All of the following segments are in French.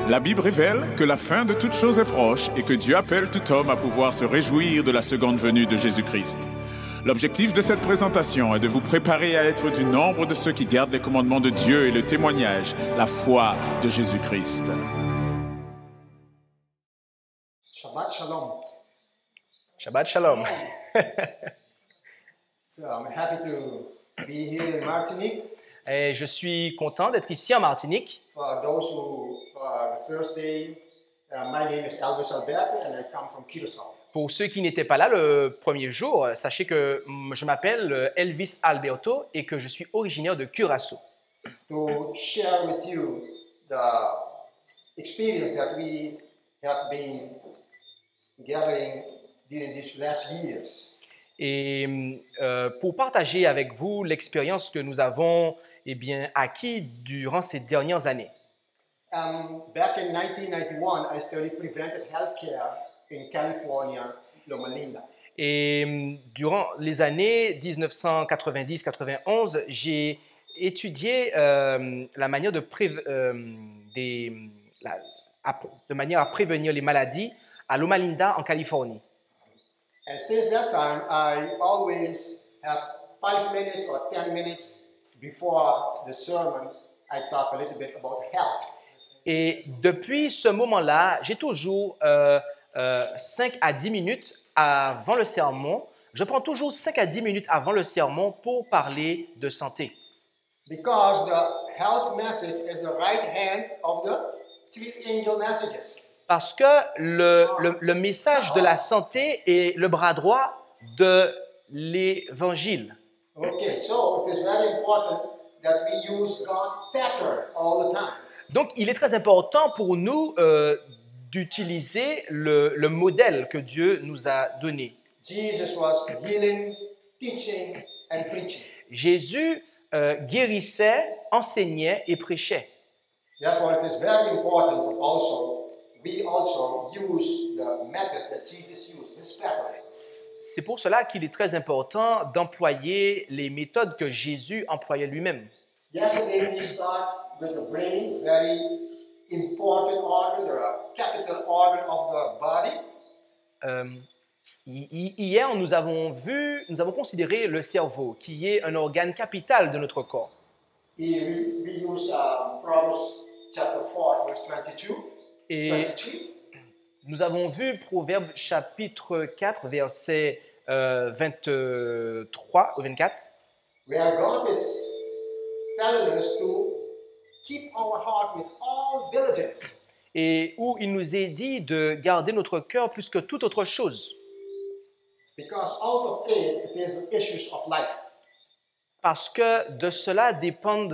La Bible révèle que la fin de toute chose est proche et que Dieu appelle tout homme à pouvoir se réjouir de la seconde venue de Jésus-Christ. L'objectif de cette présentation est de vous préparer à être du nombre de ceux qui gardent les commandements de Dieu et le témoignage, la foi de Jésus-Christ. Shabbat Shalom. Shabbat Shalom. So I'm happy to be here in Martinique. Et je suis content d'être ici en Martinique. For those who the first day, my name is Elvis Alberto and I come from Curaçao. Pour ceux qui n'étaient pas là le premier jour, sachez que je m'appelle Elvis Alberto et que je suis originaire de Curaçao. To share with you the experience that we have been gathering during these last years. Et pour partager avec vous l'expérience que nous avons acquis durant ces dernières années. Back in 1991, I studied preventive healthcare in California, Loma Linda. Et durant les années 1990-91, j'ai étudié la manière de manière à prévenir les maladies à Loma Linda en Californie. And since that time, I always have 5 minutes or 10 minutes before the sermon, I talk a little bit about health. Et depuis ce moment-là, j'ai toujours 5 à 10 minutes avant le sermon. Je prends toujours 5 à 10 minutes avant le sermon pour parler de santé. Because the health message is the right hand of the 3 angel messages. Parce que le message de la santé est le bras droit de l'Évangile. Okay, so it is very important that we use God better all the time. Donc, il est très important pour nous d'utiliser le modèle que Dieu nous a donné. Jesus was healing, teaching, and preaching. Jésus guérissait, enseignait et prêchait. Therefore, it is very important we also use the method that Jesus used, his pattern. C'est pour cela qu'il est très important d'employer les méthodes que Jésus employait lui-même. Yesterday we start with the brain, very important organ, the capital organ of the body. Hier, nous avons considéré le cerveau, qui est un organe capital de notre corps. We use Proverbs chapter 4, verse 22. Et 23. nous avons vu Proverbe chapitre 4, versets 23 au 24. Where God is telling us to keep our heart with all diligence. Et où il nous est dit de garder notre cœur plus que toute autre chose. Because out of it is the issues of life. Parce que de cela dépendent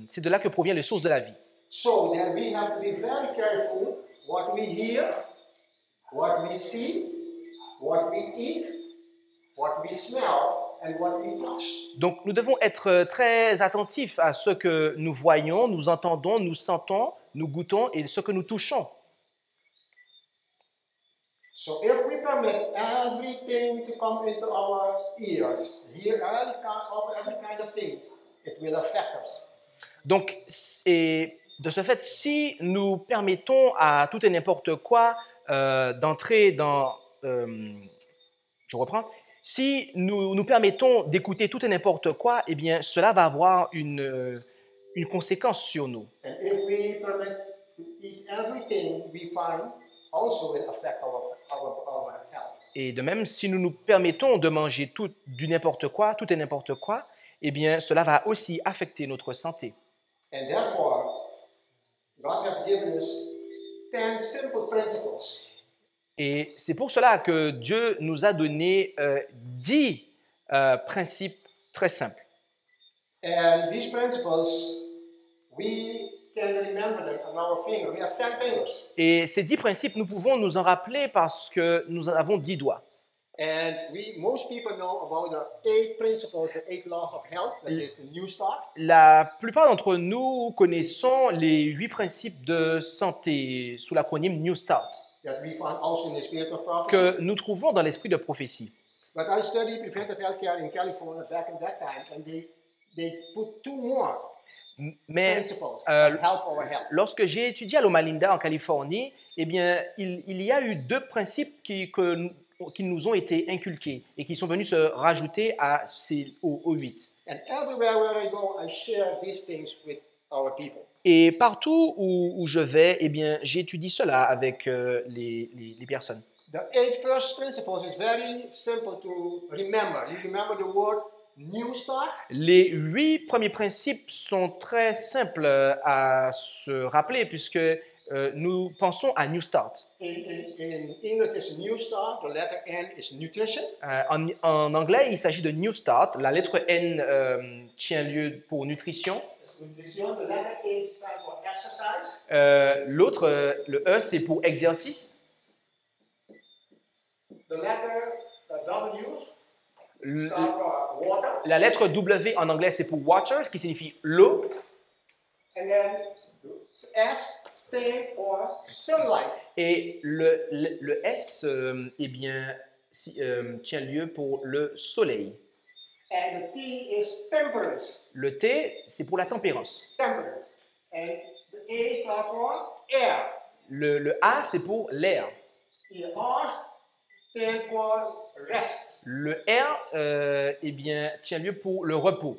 c'est de là que proviennent les sources de la vie. So then we have to be very careful what we hear, what we see, what we eat, what we smell, and what we touch. Donc nous devons être très attentifs à ce que nous voyons, nous entendons, nous sentons, nous goûtons et ce que nous touchons. So if we permit everything to come into our ears, hear every kind of things, it will affect us. Donc, et de ce fait, si nous permettons à tout et n'importe quoi d'entrer dans... je reprends. Si nous permettons d'écouter tout et n'importe quoi, eh bien, cela va avoir une conséquence sur nous. And if we permit to eat everything we find, also will affect our health. Et de même, si nous nous permettons de manger tout et n'importe quoi, eh bien, cela va aussi affecter notre santé. And therefore, God has given us 10 simple principles. Et c'est pour cela que Dieu nous a donné 10 principes très simples. And these principles, we can remember them on our finger. We have 10 fingers. Et ces 10 principes, nous pouvons nous en rappeler parce que nous en avons 10 doigts. And most people know about the 8 principles, the 8 laws of health, that is the New Start. La plupart d'entre nous connaissons les 8 principes de santé sous l'acronyme New Start That we find also in the Spirit of Prophecy. que nous trouvons dans l'esprit de prophétie. But I studied preventive healthcare in California back in that time, and they put 2 more. Mais principles euh, that help our health. lorsque j'ai étudié à Loma Linda en Californie, eh bien, il y a eu deux principes qui nous ont été inculqués et qui sont venus se rajouter aux 8. And everywhere where I go, I share these things with our people. Et partout où je vais, eh bien, j'étudie cela avec les personnes. The 8 first principles is very simple to remember. You remember the word new start? Les 8 premiers principes sont très simples à se rappeler puisque nous pensons à New Start. In English, it's new start. The letter N is nutrition. En anglais, il s'agit de New Start. La lettre N tient lieu pour nutrition. Nutrition. The letter A stands for exercise. L'autre, le E, c'est pour exercice. The letter W Le- stands for water. La lettre W en anglais, c'est pour water, qui signifie l'eau. And then S stands for sunlight. Et le S, eh bien, tient lieu pour le soleil. And the T is temperance. Le T, c'est pour la tempérance. Temperance. And the A stands for air. Le A, c'est pour l'air. The R stands for rest. Le R, eh bien, tient lieu pour le repos.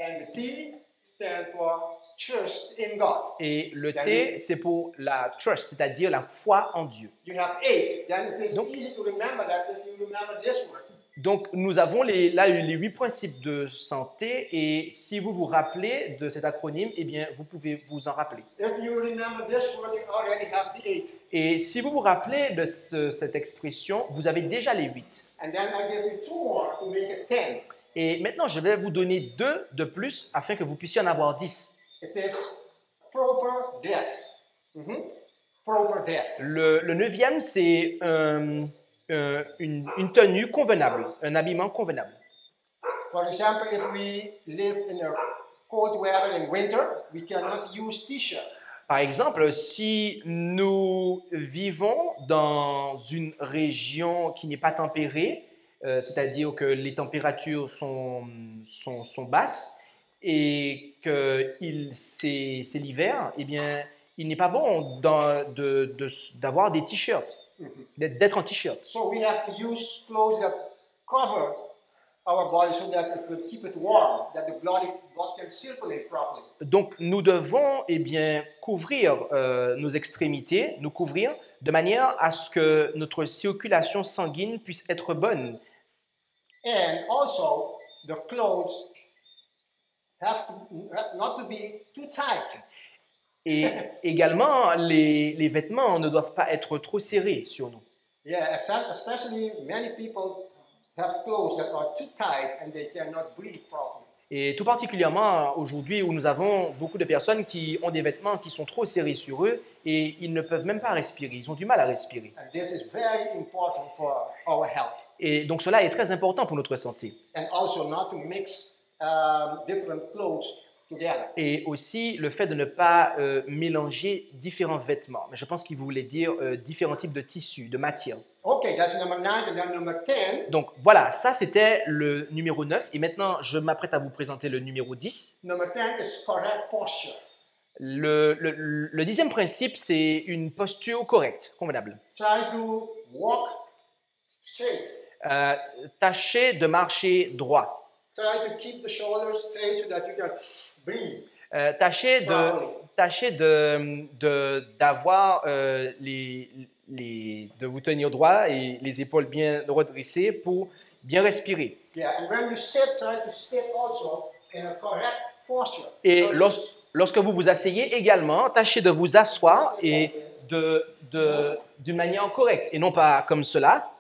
And the T stands for trust in God. Et le T, c'est pour la trust, c'est-à-dire la foi en Dieu. You have 8. Then it is Donc- easy to remember that if you remember this word. Donc, nous avons là les 8 principes de santé et si vous vous rappelez de cet acronyme, eh bien, vous pouvez vous en rappeler. If you remember this word, you already have the 8. Et si vous vous rappelez de cette expression, vous avez déjà les 8. And then I give you 2 more to make it 10. Et maintenant, je vais vous donner 2 de plus afin que vous puissiez en avoir 10. It is proper dress. Proper dress. Le 9e, c'est une tenue convenable, un habillement convenable. For example, if we live in a cold weather in winter, we cannot use t-shirt. Par exemple, si nous vivons dans une région qui n'est pas tempérée, c'est-à-dire que les températures sont basses et que c'est l'hiver, eh bien, il n'est pas bon d'avoir des t-shirts, d'être en t-shirt. So we have to use clothes that cover our body so that it will keep it warm, that the blood can circulate properly. Donc, nous devons eh bien, couvrir nos extrémités, nous couvrir de manière à ce que notre circulation sanguine puisse être bonne. And also, the clothes have not to be too tight. Et également, les vêtements ne doivent pas être trop serrés sur nous. Yeah, especially many people have clothes that are too tight and they cannot breathe properly. Et tout particulièrement aujourd'hui où nous avons beaucoup de personnes qui ont des vêtements qui sont trop serrés sur eux et ils ne peuvent même pas respirer, ils ont du mal à respirer. And this is very important for our health. Et donc cela est très important pour notre santé. And also not to mix different clothes together. Et aussi le fait de ne pas mélanger différents vêtements. Mais je pense qu'il voulait dire différents types de tissus, de matières. Okay, that's number 9, and then number 10. Donc voilà, ça c'était le numéro 9. Et maintenant, je m'apprête à vous présenter le numéro 10. Number 10 is correct posture. Le 10e principe, c'est une posture correcte, convenable. Try to walk straight. Tâchez de marcher droit. Try to keep the shoulders straight so that you can breathe. Tâchez d'avoir de vous tenir droit et les épaules bien redressées pour bien respirer. Yeah, and when you sit, try to sit also in a correct posture. Et lorsque vous vous asseyez également, tâchez de vous asseoir et d'une manière correcte et non pas comme cela,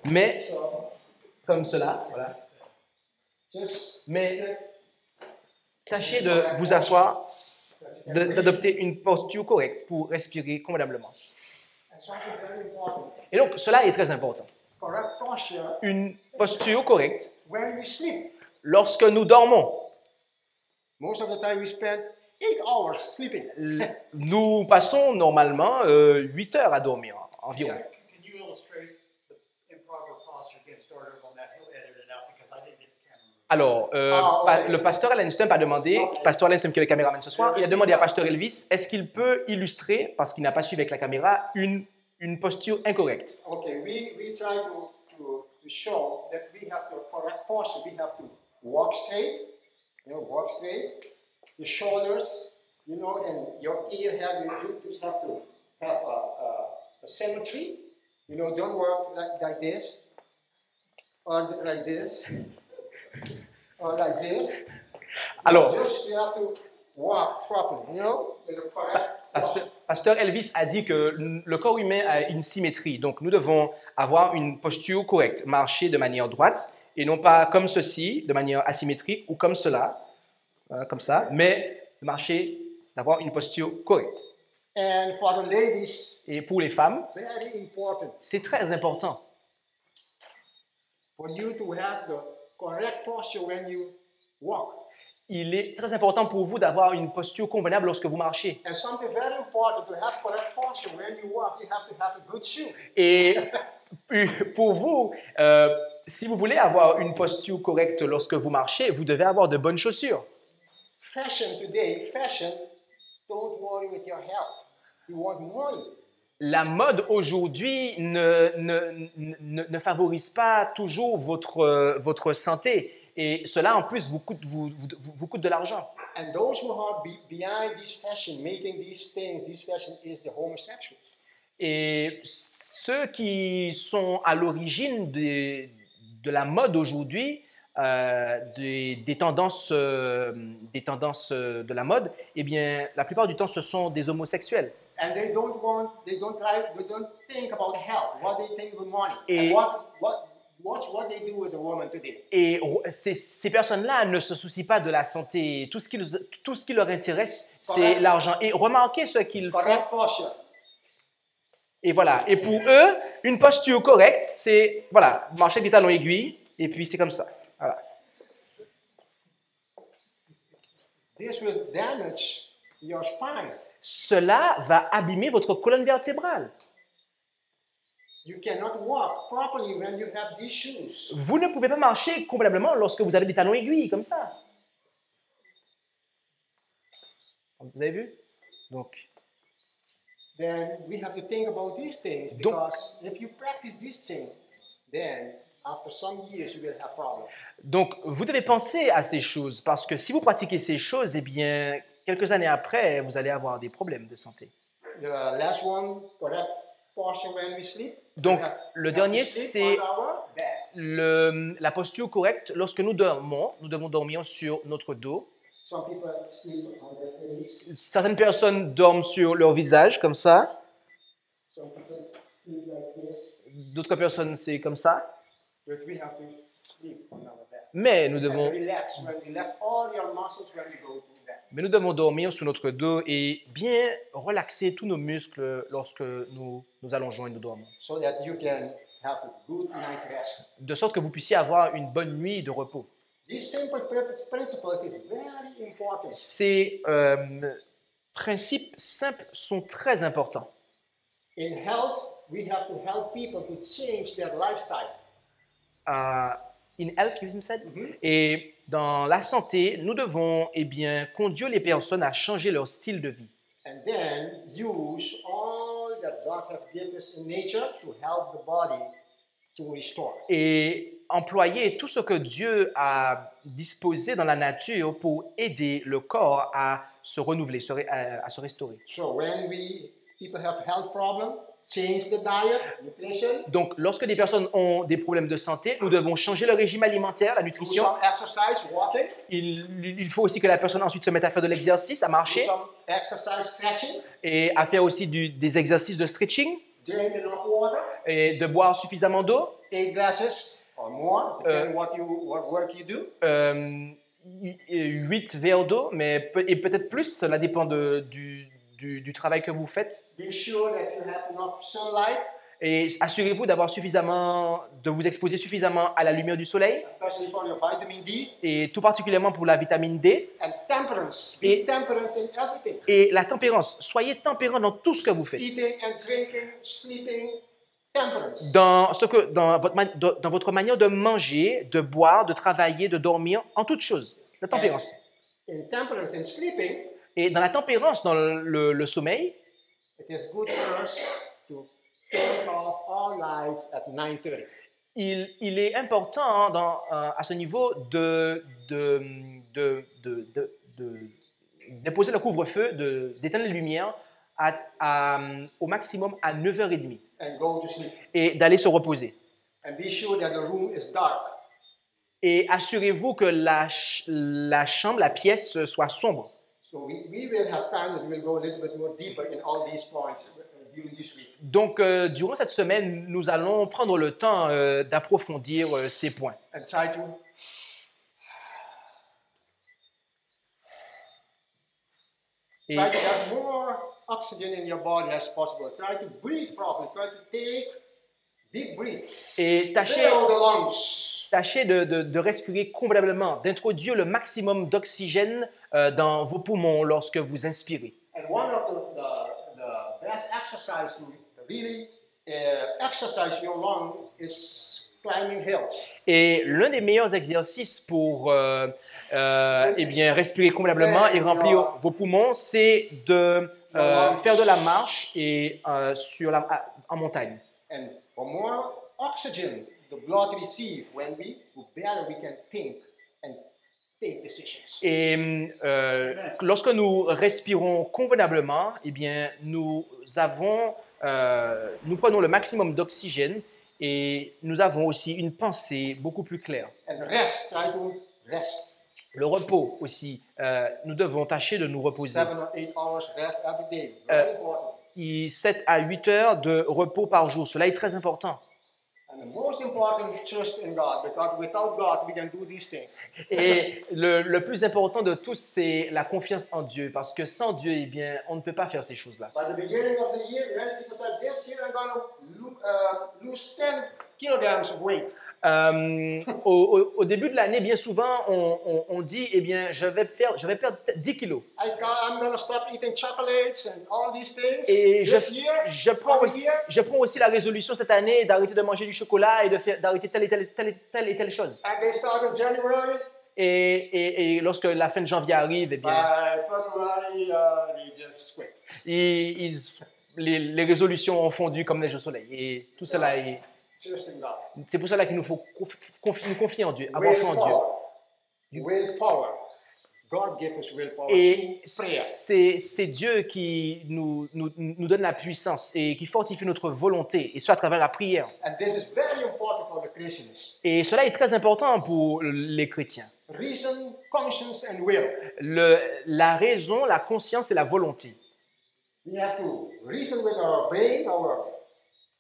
mais comme cela. Voilà. Just Mais sit. tâchez de vous asseoir, d'adopter une posture correcte pour respirer convenablement. And something very important. Et donc, cela est très important. Correct posture Une posture correcte when we sleep. lorsque nous dormons. Most of the time we spend 8 hours sleeping. Nous passons normalement 8 heures à dormir environ. Yeah. Can you illustrate the improper posture? Get started on that. He'll edit it out because I didn't get the camera Alors, Ok. le pasteur Alain Stump a demandé, Ok. pasteur Alain Stump qui est le caméraman ce soir, il a demandé à pasteur Elvis, est-ce qu'il peut illustrer, parce qu'il n'a pas suivi avec la caméra, une posture incorrecte. Okay, we try to show that we have the correct posture. We have to walk straight, walk straight. The shoulders, and your ear you just have to have a symmetry. Don't work like this, or like this, or like this. Alors, You have to walk properly, with the correct posture. pasteur Elvis a dit que le corps humain a une symétrie, donc nous devons avoir une posture correcte, marcher de manière droite, et non pas comme ceci, de manière asymétrique, ou comme cela, comme ça, mais marcher, d'avoir une posture correcte. And for the ladies, Et pour les femmes, very important c'est très important for you to have the correct posture when you walk. il est très important pour vous d'avoir une posture convenable lorsque vous marchez. And something very important to have correct posture when you walk, you have to have a good shoe. Et pour vous, si vous voulez avoir une posture correcte lorsque vous marchez, vous devez avoir de bonnes chaussures. Fashion, don't worry with your health. You want money. La mode aujourd'hui ne favorise pas toujours votre santé. Et cela, en plus, vous coûte de l'argent. And those who are behind this fashion, making these things, this fashion is the homosexuals. Et ceux qui sont à l'origine de la mode aujourd'hui, des tendances de la mode, eh bien, la plupart du temps, ce sont des homosexuels. And they don't think about health, what they think about money, Et- and what they do with the woman today. Et ces personnes-là ne se soucient pas de la santé. Tout ce qui leur intéresse, c'est Correct. l'argent. Et remarquez ce qu'ils font. Correct posture. Et voilà. Et pour eux, une posture correcte, c'est voilà, marcher avec des talons aiguilles. Et puis c'est comme ça. Voilà. This will damage your spine. Cela va abîmer votre colonne vertébrale. You cannot walk properly when you have these shoes. Vous ne pouvez pas marcher convenablement lorsque vous avez des talons aiguilles, comme ça. Vous avez vu? Donc, Then we have to think about these things Donc- because if you practice these things, then after some years you will have problems. vous devez penser à ces choses, parce que si vous pratiquez ces choses, eh bien, quelques années après, vous allez avoir des problèmes de santé. The last one, correct posture when we sleep. Donc, We have- le we have dernier, to sleep c'est on our bed. la posture correcte. Lorsque nous dormons, nous devons dormir sur notre dos. Some people sleep on their face. Certaines personnes dorment sur leur visage, comme ça. Some people sleep like this. D'autres personnes, c'est comme ça. But we have to sleep on our bed. Mais nous And devons relax all your muscles when you go to bed. Mais nous devons dormir sur notre dos et bien relaxer tous nos muscles lorsque nous nous allongeons et nous dormons. So that you can have a good night rest. De sorte que vous puissiez avoir une bonne nuit de repos. These simple principles is very important. Ces principes simples sont très importants. In health, we have to help people to change their lifestyle. In health, you said? Mhm. Et dans la santé, nous devons conduire les personnes à changer leur style de vie. And then use all that God has given us in nature to help the body to restore. Et employer tout ce que Dieu a disposé dans la nature pour aider le corps à se renouveler, à se restaurer. So when people have health problems, change the diet, nutrition, Donc, lorsque des personnes ont des problèmes de santé, nous devons changer le régime alimentaire, la do nutrition. some exercise, walking, Il faut aussi que la personne ensuite se mette à faire de l'exercice, à do marcher some exercise stretching, et à faire aussi des exercices de stretching drink enough water, et de boire suffisamment d'eau. 8 glasses or more, depending what work you do. 8 verres d'eau, et peut-être plus, cela dépend du travail que vous faites. Be sure that you have enough sunlight, Et assurez-vous de vous exposer suffisamment à la lumière du soleil, especially for your vitamin D, et tout particulièrement pour la vitamine D. and temperance. Et- Be temperance in everything. Et la tempérance, soyez tempérant dans tout ce que vous faites. Eating and drinking, sleeping, temperance. Dans votre manière de manger, de boire, de travailler, de dormir, en toute chose. La tempérance. In temperance and sleeping, Et dans la tempérance, dans le sommeil, it is good for us to turn off all lights at 9:30. il est important à ce niveau de déposer le couvre-feu, d'éteindre les lumières au maximum à 9h30 And go to sleep. et d'aller se reposer. And be sure that the room is dark. Et assurez-vous que la chambre, la pièce soit sombre. So we will have time that we will go a little bit more deeper in all these points during this week. Donc, durant cette semaine, nous allons prendre le temps d'approfondir ces points. And try to Et, try to have more oxygen in your body as possible. Try to breathe properly. Try to take deep breaths. et Fill all the lungs. tâchez de respirer convenablement, d'introduire le maximum d'oxygène dans vos poumons lorsque vous inspirez. And one of the best exercise to really exercise your lung is climbing hills. Et l'un des meilleurs exercices pour eh bien, respirer convenablement et remplir vos poumons, c'est de faire de la marche et, en montagne. And for more oxygen the blood receive when better we can think and take decisions. Et lorsque nous respirons convenablement, eh bien, nous prenons le maximum d'oxygène et nous avons aussi une pensée beaucoup plus claire. And rest, try to rest. Le repos aussi, nous devons tâcher de nous reposer. 7 or 8 hours rest every day. Very important. 7 à 8 heures de repos par jour, cela est très important. And the most important, trust in God, because without God we can do these things. Et le plus important de tous, c'est la confiance en Dieu, parce que sans Dieu, eh bien, on ne peut pas faire ces choses-là. By the beginning of the year, when people said, this year I'm going to lose 10 kilograms of weight. Au début de l'année, bien souvent, on dit, eh bien, je vais perdre 10 kilos. I'm going to stop eating chocolates and all these things. Et This year, je prends aussi la résolution cette année d'arrêter de manger du chocolat et d'arrêter telle et telle chose. and they start in January. Et lorsque la fin de janvier arrive, eh bien, By February, they just quit. les résolutions ont fondu comme neige au soleil. Et tout cela est... Trust in God. C'est pour cela qu'il nous faut nous confier en Dieu, avoir foi en Dieu. Willpower. God gave us willpower Et through prayer. c'est Dieu qui nous donne la puissance et qui fortifie notre volonté, et ce à travers la prière. And this is very important for the Christians. Et cela est très important pour les chrétiens. Reason, conscience, and will. La raison, la conscience et la volonté. We have to reason with our brain, our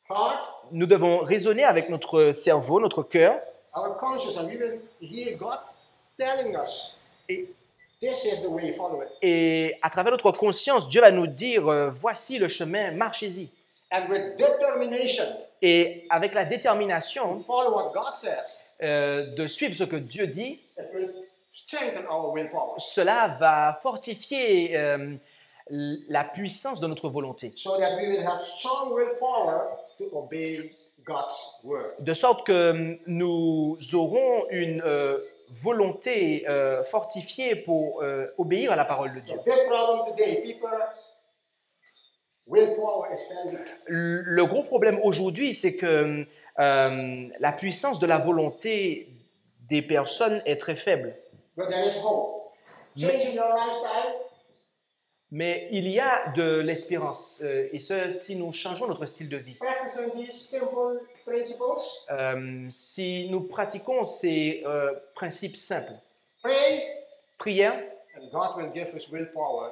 heart, Nous devons raisonner avec notre cerveau, notre cœur, our conscience, and we will hear God telling us, this is the way, follow it. et à travers notre conscience, Dieu va nous dire, voici le chemin, marchez-y. And with determination, Et avec la détermination follow what God says. de suivre ce que Dieu dit, It will strengthen our willpower. cela va fortifier la puissance de notre volonté. So that we will have strong willpower to obey God's word. De sorte que nous aurons une volonté fortifiée pour obéir à la parole de Dieu. The big problem today, people, willpower is very weak. Le gros problème aujourd'hui, c'est que la puissance de la volonté des personnes est très faible. But there is hope. Changing your lifestyle, Mais il y a de l'espérance, et ce, si nous changeons notre style de vie. practicing these simple principles, Si nous pratiquons ces principes simples, pray, prière, and God will give us willpower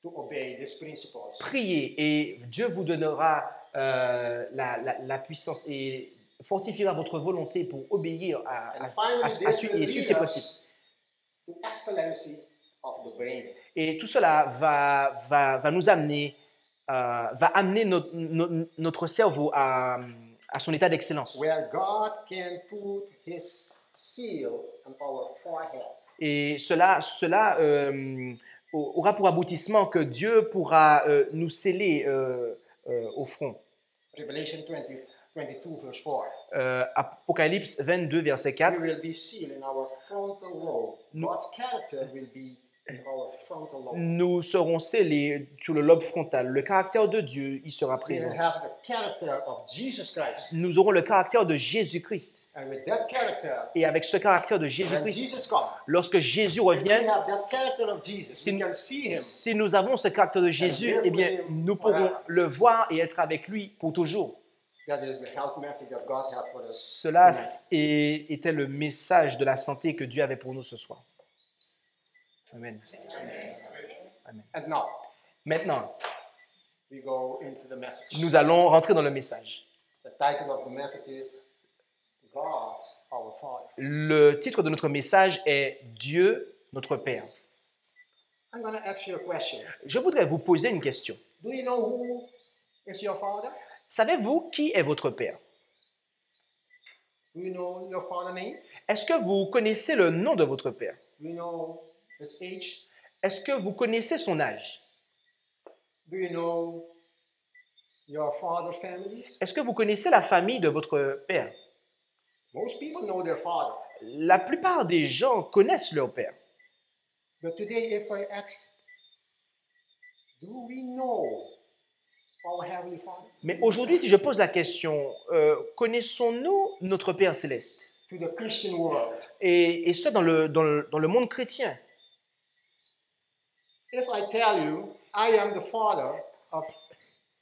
to obey these principles. priez, et Dieu vous donnera la puissance et fortifiera votre volonté pour obéir And finally, this will et suivre lead ces principes. us to excellency of the brain. Et tout cela va nous amener, va amener notre cerveau à son état d'excellence. Where God can put His seal on our forehead. Et cela aura pour aboutissement que Dieu pourra nous sceller au front. Revelation 20. 22, verse 4. Apocalypse 22, verset 4. We will be seen in our frontal lobe. God's character will be in our frontal lobe. Nous serons scellés sur le lobe frontal. Le caractère de Dieu y sera We présent. will have the character of Jesus Christ. Nous aurons le caractère de Jésus-Christ. And with that character, Et avec ce caractère de when Jésus-Christ, Jesus comes, lorsque Jésus if we revient, have that character of Jesus, we can see him. si nous avons ce caractère de Jésus, eh bien, nous pourrons le voir et être avec lui pour toujours. That is the health message that God has for us. Cela tonight. était le message de la santé que Dieu avait pour nous ce soir. Amen. And now, Maintenant, we go into the message. nous allons rentrer dans le message. The title of the message is God, our Father. Le titre de notre message est Dieu, notre Père. I'm going to ask you a question. Je voudrais vous poser une question. Do you know who is your father? Savez-vous qui est votre Père? Do you know your father's name? Est-ce que vous connaissez le nom de votre Père? Do you know his age? Est-ce que vous connaissez son âge? Do you know your father's families? Est-ce que vous connaissez la famille de votre Père? Most people know their father. La plupart des gens connaissent leur Père. But today, if I ask, do we know our Heavenly Father? Mais aujourd'hui, si je pose la question, connaissons-nous notre Père céleste? To the Christian world. Et ce, dans le monde chrétien. If I tell you, I am the father of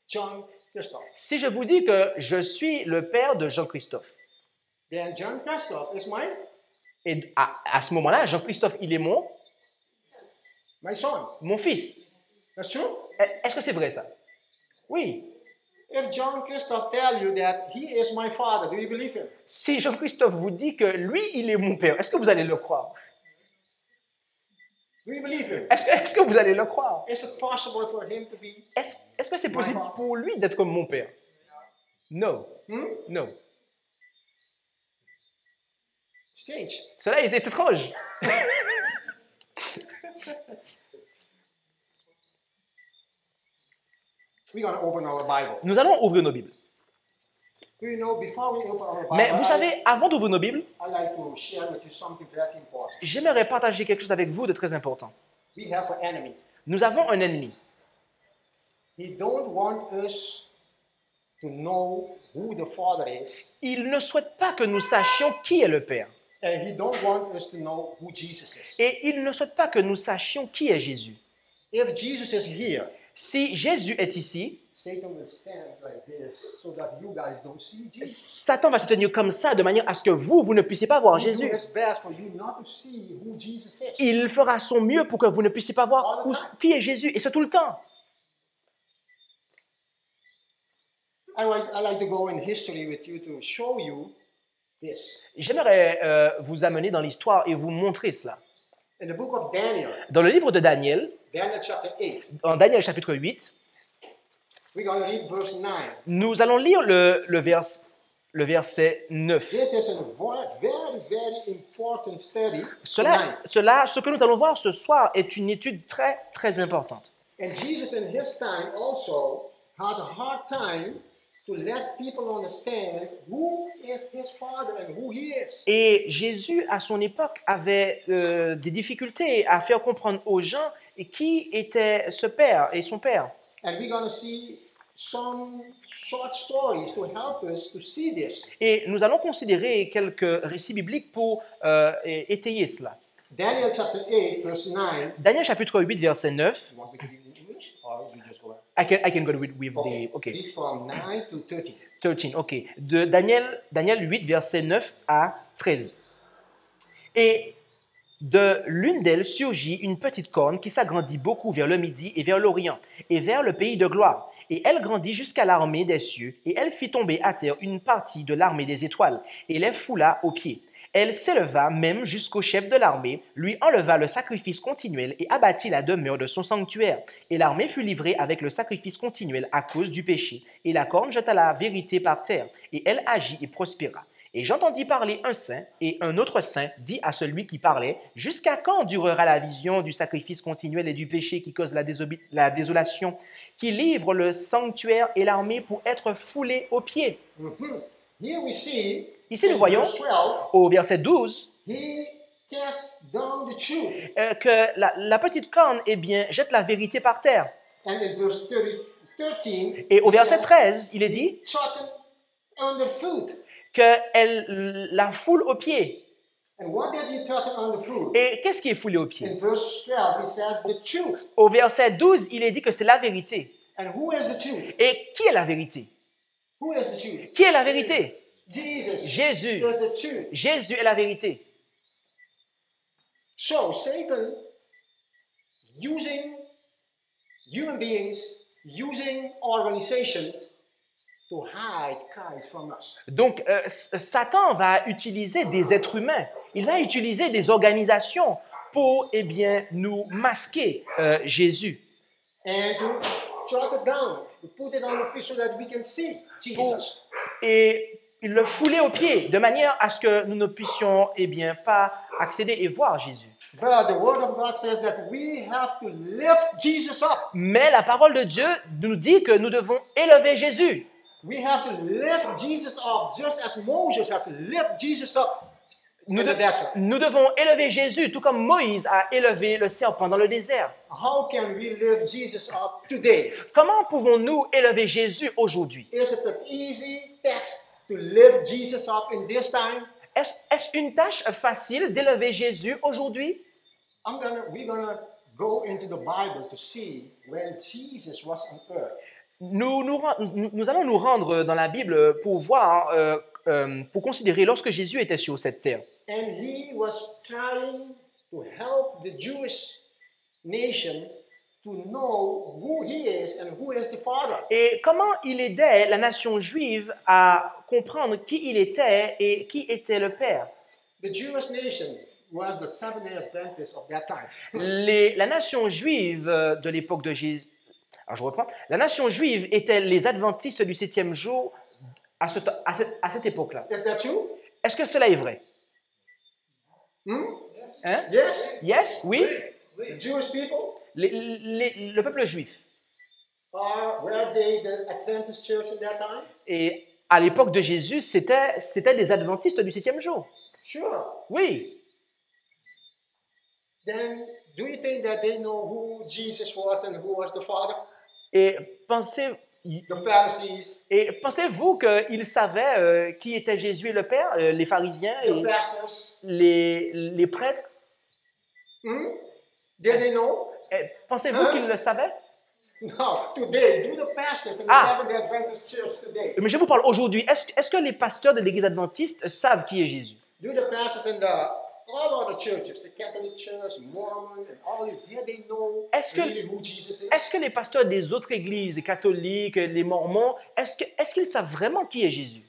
John Christophe, Si je vous dis que je suis le père de Jean-Christophe, then John Christophe is et à ce moment-là, Jean-Christophe, il est my son. mon fils. That's true. Est-ce que c'est vrai ça? Oui. If John Christophe tell you that he is my father, do you believe him? Si Jean-Christophe vous dit que lui, il est mon père, est-ce que vous allez le croire? Do you believe him? Est-ce que vous allez le croire? Is it possible for him to be? Est-ce que c'est possible pour lui d'être mon père? Non. Non. Strange. Cela est étrange. We're going to open our Bible. Nous allons ouvrir nos Bibles. Do you know, before we open our Bible, Mais vous savez, avant d'ouvrir nos Bibles, I like to share with you something very important. j'aimerais partager quelque chose avec vous de très important. We have an enemy. Nous avons un ennemi. He don't want us to know who the Father is, Il ne souhaite pas que nous sachions qui est le Père. and he don't want us to know who Jesus is. Et il ne souhaite pas que nous sachions qui est Jésus. If Jesus is here, Si Jésus est ici, Satan will stand like this so that you guys don't see Jesus. Satan va se tenir comme ça de manière à ce que vous ne puissiez pas voir He do Jésus. his best for you not to see who Jesus is. Il fera son mieux pour que vous ne puissiez pas voir qui est Jésus. Et c'est tout le temps. I like to go in history with you to show you this. J'aimerais vous amener dans l'histoire et vous montrer cela. In the book of Daniel, Dans le livre de Daniel, Daniel chapter 8, en Daniel chapitre 8, we're going to read verse 9. nous allons lire le verset 9. This is a very important study tonight. Ce que nous allons voir ce soir est une étude très, très importante. And Jesus in his time also had a hard time to let people understand who is his father and who he is. Et Jésus, à son époque, avait des difficultés à faire comprendre aux gens qui était ce père et son père. And we're going to see some short stories to help us to see this. Et nous allons considérer quelques récits bibliques pour étayer cela. Daniel chapter 8 verse 9. Daniel chapitre 8, verset 9. You want me to read in English or you just go ahead? I can go with Okay. the... Okay. Read from 9 to 13. 13, ok. De Daniel 8, verset 9 à 13. Et de l'une d'elles surgit une petite corne qui s'agrandit beaucoup vers le midi et vers l'orient, et vers le pays de gloire. Et elle grandit jusqu'à l'armée des cieux, et elle fit tomber à terre une partie de l'armée des étoiles, et les foula aux pieds. Elle s'éleva même jusqu'au chef de l'armée, lui enleva le sacrifice continuel et abattit la demeure de son sanctuaire. Et l'armée fut livrée avec le sacrifice continuel à cause du péché. Et la corne jeta la vérité par terre, et elle agit et prospéra. Et j'entendis parler un saint, et un autre saint dit à celui qui parlait, « Jusqu'à quand durera la vision du sacrifice continuel et du péché qui cause la désolation, qui livre le sanctuaire et l'armée pour être foulés aux pieds ?» Here we see, Ici, nous in voyons, verse 12, au verset 12, he casts down the truth. que la petite corne, eh bien, jette la vérité par terre. And in verse 13, Et au it verset says, 13, il est dit he trodden underfoot. qu'elle la foule aux pieds. And what did he trodden underfoot? Et qu'est-ce qui est foulé aux pieds? In verse 12, he says the truth. Au verset 12, il est dit que c'est la vérité. And who is the truth? Et qui est la vérité? Who is the truth? Qui est la vérité? Jesus Jésus. is the truth. Jésus est la vérité. So Satan, using human beings, using organizations to hide Christ from us. Donc, Satan va utiliser des êtres humains. Il va utiliser des organisations pour, eh bien, nous masquer Jésus. And to jot it down, to put it on the fish so that we can see Jesus. Et il le foulait aux pieds, de manière à ce que nous ne puissions, eh bien, pas accéder et voir Jésus. But the Word of God says that we have to lift Jesus up. Mais la parole de Dieu nous dit que nous devons élever Jésus. We have to lift Jesus up just as Moses has lifted Jesus up in the desert. Nous devons élever Jésus, tout comme Moïse a élevé le serpent dans le désert. How can we lift Jesus up today? Comment pouvons-nous élever Jésus aujourd'hui? Is it an easy task to lift Jesus up in this time? Est-ce une tâche facile d'élever Jésus aujourd'hui? We're gonna go into the Bible to see when Jesus was on earth. Nous allons nous rendre dans la Bible pour voir, pour considérer lorsque Jésus était sur cette terre. And he was trying to help the Jewish nation to know who he is and who is the Father. Et comment il aidait la nation juive à comprendre qui il était et qui était le Père. The Jewish nation was the Seventh-day Adventists of that time. La nation juive de l'époque de Jésus. Alors je reprends. La nation juive était les adventistes du 7e jour à cette époque-là. Is that true? Est-ce que cela est vrai? Hein? Yes. Yes? Oui? The Jewish people Le peuple juif. were they the Adventist church in that time? Et à l'époque de Jésus, c'était les adventistes du 7e jour. Sure. Oui. Then do you think that they know who Jesus was and who was the Father? Et The Pharisees, pensez-vous qu'ils savaient qui était Jésus et le Père, les pharisiens et the pastors? les prêtres? Did they know? Et pensez-vous qu'ils le savaient? No. Today, do the pastors in the Seventh-day Adventist church today? Mais je vous parle aujourd'hui. Est-ce que les pasteurs de l'église adventiste savent qui est Jésus? Do the pastors in all other churches, the Catholic Church, Mormon, and all these, did they know really who Jesus is? Est-ce que les pasteurs des autres églises, les catholiques, les mormons, est-ce qu'ils savent vraiment qui est Jésus?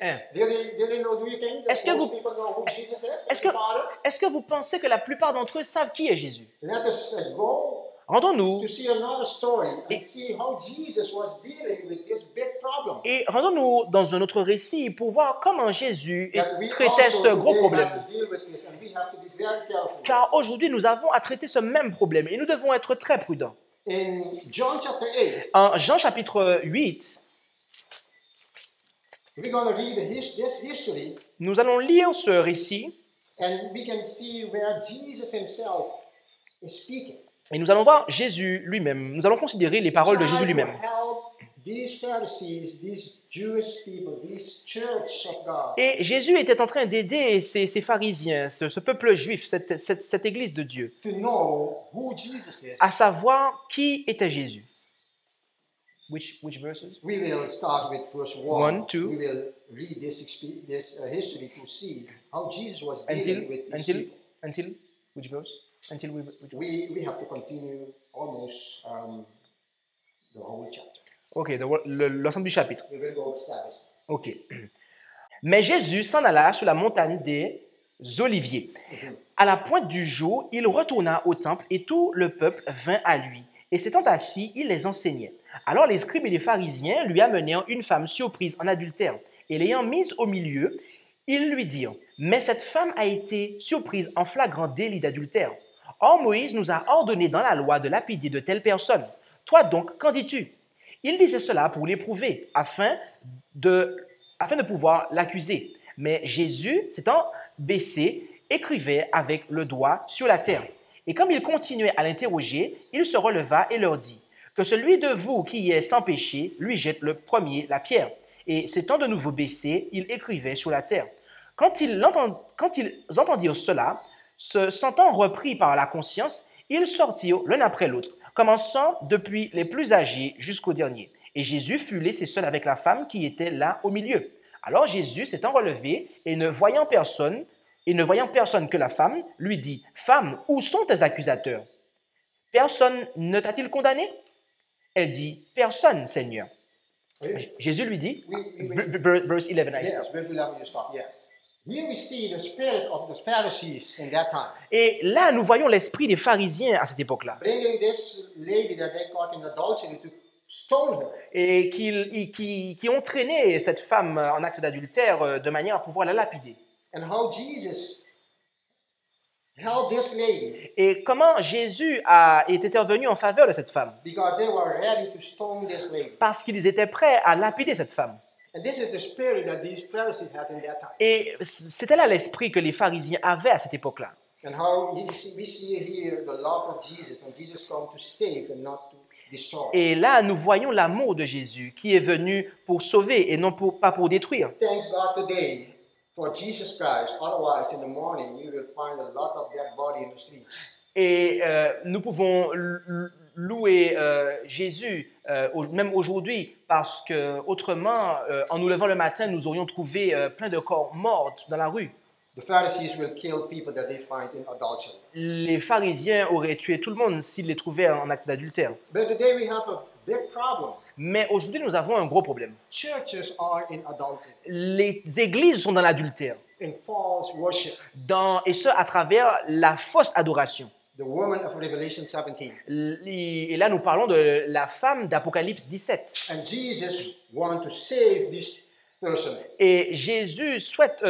Hein? Did they know? Do you think that Est-ce que most vous- people know who Jesus is? Est-ce The Father? que vous pensez que la plupart d'entre eux savent qui est Jésus? Let us go Rendons-nous to see another story and see how Jesus was dealing with this big problem. dans un autre récit pour voir comment Jésus That we traitait also ce gros today problème. have to deal with this, and we have to be very careful. Car aujourd'hui, nous avons à traiter ce même problème et nous devons être très prudents. In John chapter 8, En Jean chapitre 8, we're going to read this history, nous allons lire ce récit and we can see where Jesus himself is speaking. et nous allons voir Jésus lui-même. Nous allons considérer les paroles de Jésus Trying to lui-même. help these Pharisees, these Jewish people, this church of God, Et Jésus était en train d'aider ces pharisiens, ce peuple juif, cette église de Dieu, to know who Jesus is. à savoir qui était Jésus. Which verses? We will start with verse 1. One, two. We will read this history to see how Jesus was dealing with these people. Which verse? Until we We have to continue almost the whole chapter. Ok, l'ensemble du chapitre. We will go step by step. Ok. Mais Jésus s'en alla sur la montagne des Oliviers. À la pointe du jour, il retourna au temple et tout le peuple vint à lui. Et s'étant assis, il les enseignait. Alors les scribes et les pharisiens lui amenèrent une femme surprise en adultère. Et l'ayant mise au milieu, Ils lui dirent, mais cette femme a été surprise en flagrant délit d'adultère. Or Moïse nous a ordonné dans la loi de lapider de telles personnes. Toi donc, qu'en dis-tu? Il disait cela pour l'éprouver, afin de pouvoir l'accuser. Mais Jésus, s'étant baissé, écrivait avec le doigt sur la terre. Et comme il continuait à l'interroger, il se releva et leur dit, que celui de vous qui est sans péché lui jette le premier la pierre. Et s'étant de nouveau baissé, il écrivait sur la terre. Quand ils entendirent cela, se sentant repris par la conscience, ils sortirent l'un après l'autre, commençant depuis les plus âgés jusqu'au dernier. Et Jésus fut laissé seul avec la femme qui était là au milieu. Alors Jésus s'étant relevé et ne voyant personne que la femme, lui dit, « Femme, où sont tes accusateurs? Personne ne t'a-t-il condamné ?» Elle dit, « Personne, Seigneur. » Jésus lui dit, verse 11, I Yes, verse 11 you stop, yes. Here we see the spirit of the Pharisees in that time. Et là, nous voyons l'esprit des pharisiens à cette époque-là. Bringing this lady that they caught in adultery to stone her. Et qui ont traîné cette femme en acte d'adultère de manière à pouvoir la lapider. And how Jesus helped this lady Et comment Jésus est intervenu en faveur de cette femme? because they were ready to stone this lady. Parce qu'ils étaient prêts à lapider cette femme. And this is the spirit that these Pharisees had in that time. Et c'était là l'esprit que les pharisiens avaient à cette époque-là. And how we see here the love of Jesus, and Jesus come to save and not to destroy. Et là, nous voyons l'amour de Jésus qui est venu pour sauver et non pas pour détruire. Thanks God today for Jesus Christ. Otherwise, in the morning, you will find a lot of dead body in the streets. Et nous pouvons louer Jésus même aujourd'hui parce que autrement, en nous levant le matin, nous aurions trouvé plein de corps morts dans la rue. The Pharisees will kill people that they find in adultery. Les pharisiens auraient tué tout le monde s'ils les trouvaient en acte d'adultère. But today we have a big problem. Mais aujourd'hui, nous avons un gros problème. Churches are in adultery, Les églises sont dans l'adultère, in false worship. et ce, à travers la fausse adoration. The woman of Revelation 17. Et là, nous parlons de la femme d'Apocalypse 17. And Jesus wants to save this person, Et Jésus souhaite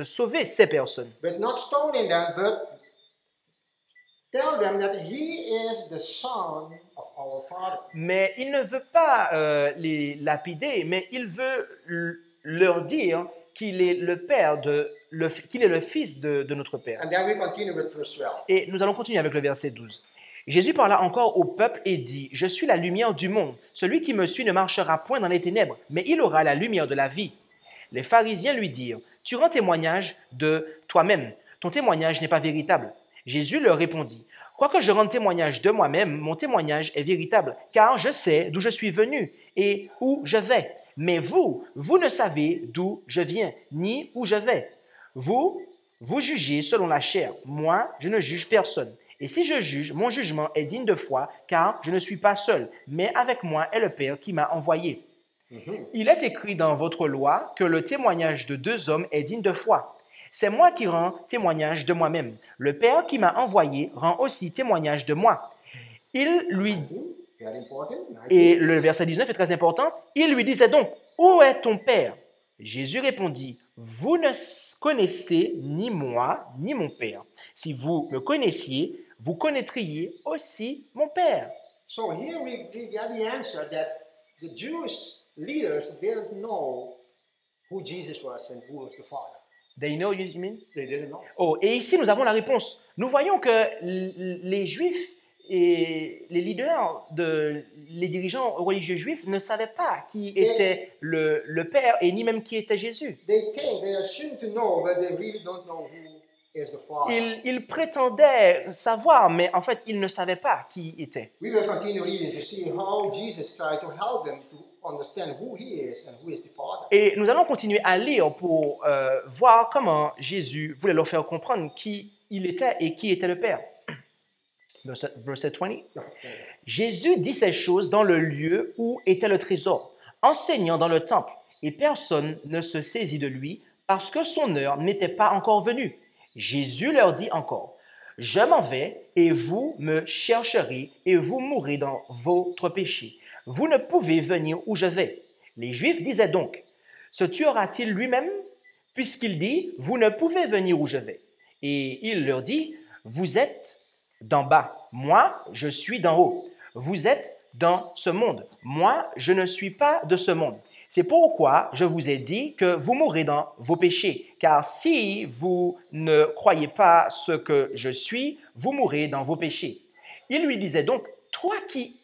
sauver ces personnes. but not stoning them, but tell them that he is the son of our Father. Mais il ne veut pas les lapider, mais il veut leur dire qu'il est le père qu'il est le fils de notre Père. And then we continue with verse 12. Et nous allons continuer avec le verset 12. Jésus parla encore au peuple et dit, « Je suis la lumière du monde. Celui qui me suit ne marchera point dans les ténèbres, mais il aura la lumière de la vie. » Les pharisiens lui dirent, « Tu rends témoignage de toi-même. Ton témoignage n'est pas véritable. » Jésus leur répondit, « Quoique je rende témoignage de moi-même, mon témoignage est véritable, car je sais d'où je suis venu et où je vais. Mais vous ne savez d'où je viens, ni où je vais. Vous jugez selon la chair. Moi, je ne juge personne. Et si je juge, mon jugement est digne de foi, car je ne suis pas seul, mais avec moi est le Père qui m'a envoyé. Il est écrit dans votre loi que le témoignage de deux hommes est digne de foi. C'est moi qui rends témoignage de moi-même. Le Père qui m'a envoyé rend aussi témoignage de moi. Very important. Et le verset 19 est très important. Il lui disait donc, « Où est ton Père ?» Jésus répondit, « Vous ne connaissez ni moi, ni mon Père. Si vous me connaissiez, vous connaîtriez aussi mon Père. » So here we get the answer that the Jewish leaders didn't know who Jesus was and who was the Father. They know you mean? They didn't know. Oh, et ici, nous avons la réponse. Nous voyons que les Juifs et les leaders, les dirigeants religieux juifs ne savaient pas qui était le Père et ni même qui était Jésus. They assume to know, but they really don't know who is the Father. Ils prétendaient savoir, mais en fait, ils ne savaient pas qui était. We will continue reading to see how Jesus tried to help them to understand who he is and who is the Father. Et nous allons continuer à lire pour voir comment Jésus voulait leur faire comprendre qui il était et qui était le Père. Verset 20. Jésus dit ces choses dans le lieu où était le trésor, enseignant dans le temple, et personne ne se saisit de lui parce que son heure n'était pas encore venue. Jésus leur dit encore, « Je m'en vais et vous me chercherez et vous mourrez dans votre péché. Vous ne pouvez venir où je vais. » Les Juifs disaient donc, « Se tuera-t-il lui-même puisqu'il dit, vous ne pouvez venir où je vais. Et il leur dit, vous êtes d'en bas, moi je suis d'en haut. Vous êtes dans ce monde, moi je ne suis pas de ce monde. C'est pourquoi je vous ai dit que vous mourrez dans vos péchés, car si vous ne croyez pas ce que je suis, vous mourrez dans vos péchés. Il lui disait donc, toi, qui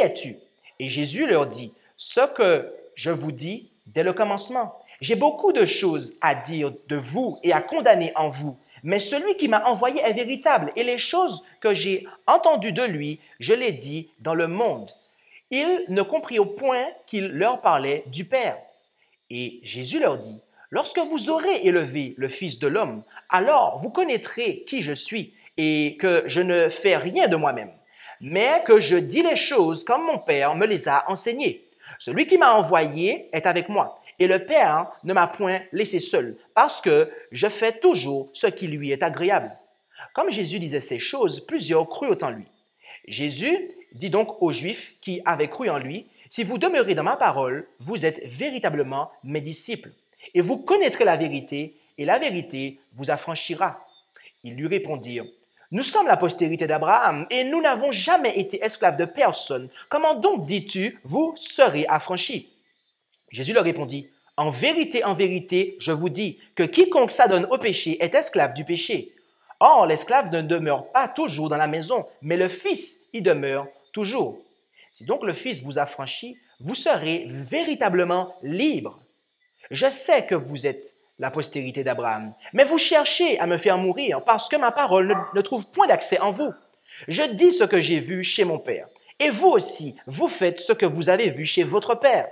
es-tu? Et Jésus leur dit, ce que je vous dis dès le commencement. J'ai beaucoup de choses à dire de vous et à condamner en vous, mais celui qui m'a envoyé est véritable, et les choses que j'ai entendues de lui, je les dis dans le monde. Ils ne comprirent point qu'il leur parlait du Père. Et Jésus leur dit, lorsque vous aurez élevé le Fils de l'homme, alors vous connaîtrez qui je suis, et que je ne fais rien de moi-même, mais que je dis les choses comme mon Père me les a enseignées. Celui qui m'a envoyé est avec moi, et le Père ne m'a point laissé seul, parce que je fais toujours ce qui lui est agréable. Comme Jésus disait ces choses, plusieurs crurent en lui. Jésus dit donc aux Juifs qui avaient cru en lui, « Si vous demeurez dans ma parole, vous êtes véritablement mes disciples, et vous connaîtrez la vérité, et la vérité vous affranchira. » Ils lui répondirent, « Nous sommes la postérité d'Abraham, et nous n'avons jamais été esclaves de personne. Comment donc dis-tu, vous serez affranchis? » Jésus leur répondit, « en vérité, je vous dis que quiconque s'adonne au péché est esclave du péché. Or, l'esclave ne demeure pas toujours dans la maison, mais le Fils y demeure toujours. Si donc le Fils vous affranchit, vous serez véritablement libres. Je sais que vous êtes la postérité d'Abraham, mais vous cherchez à me faire mourir parce que ma parole ne trouve point d'accès en vous. Je dis ce que j'ai vu chez mon Père, et vous aussi, vous faites ce que vous avez vu chez votre Père. »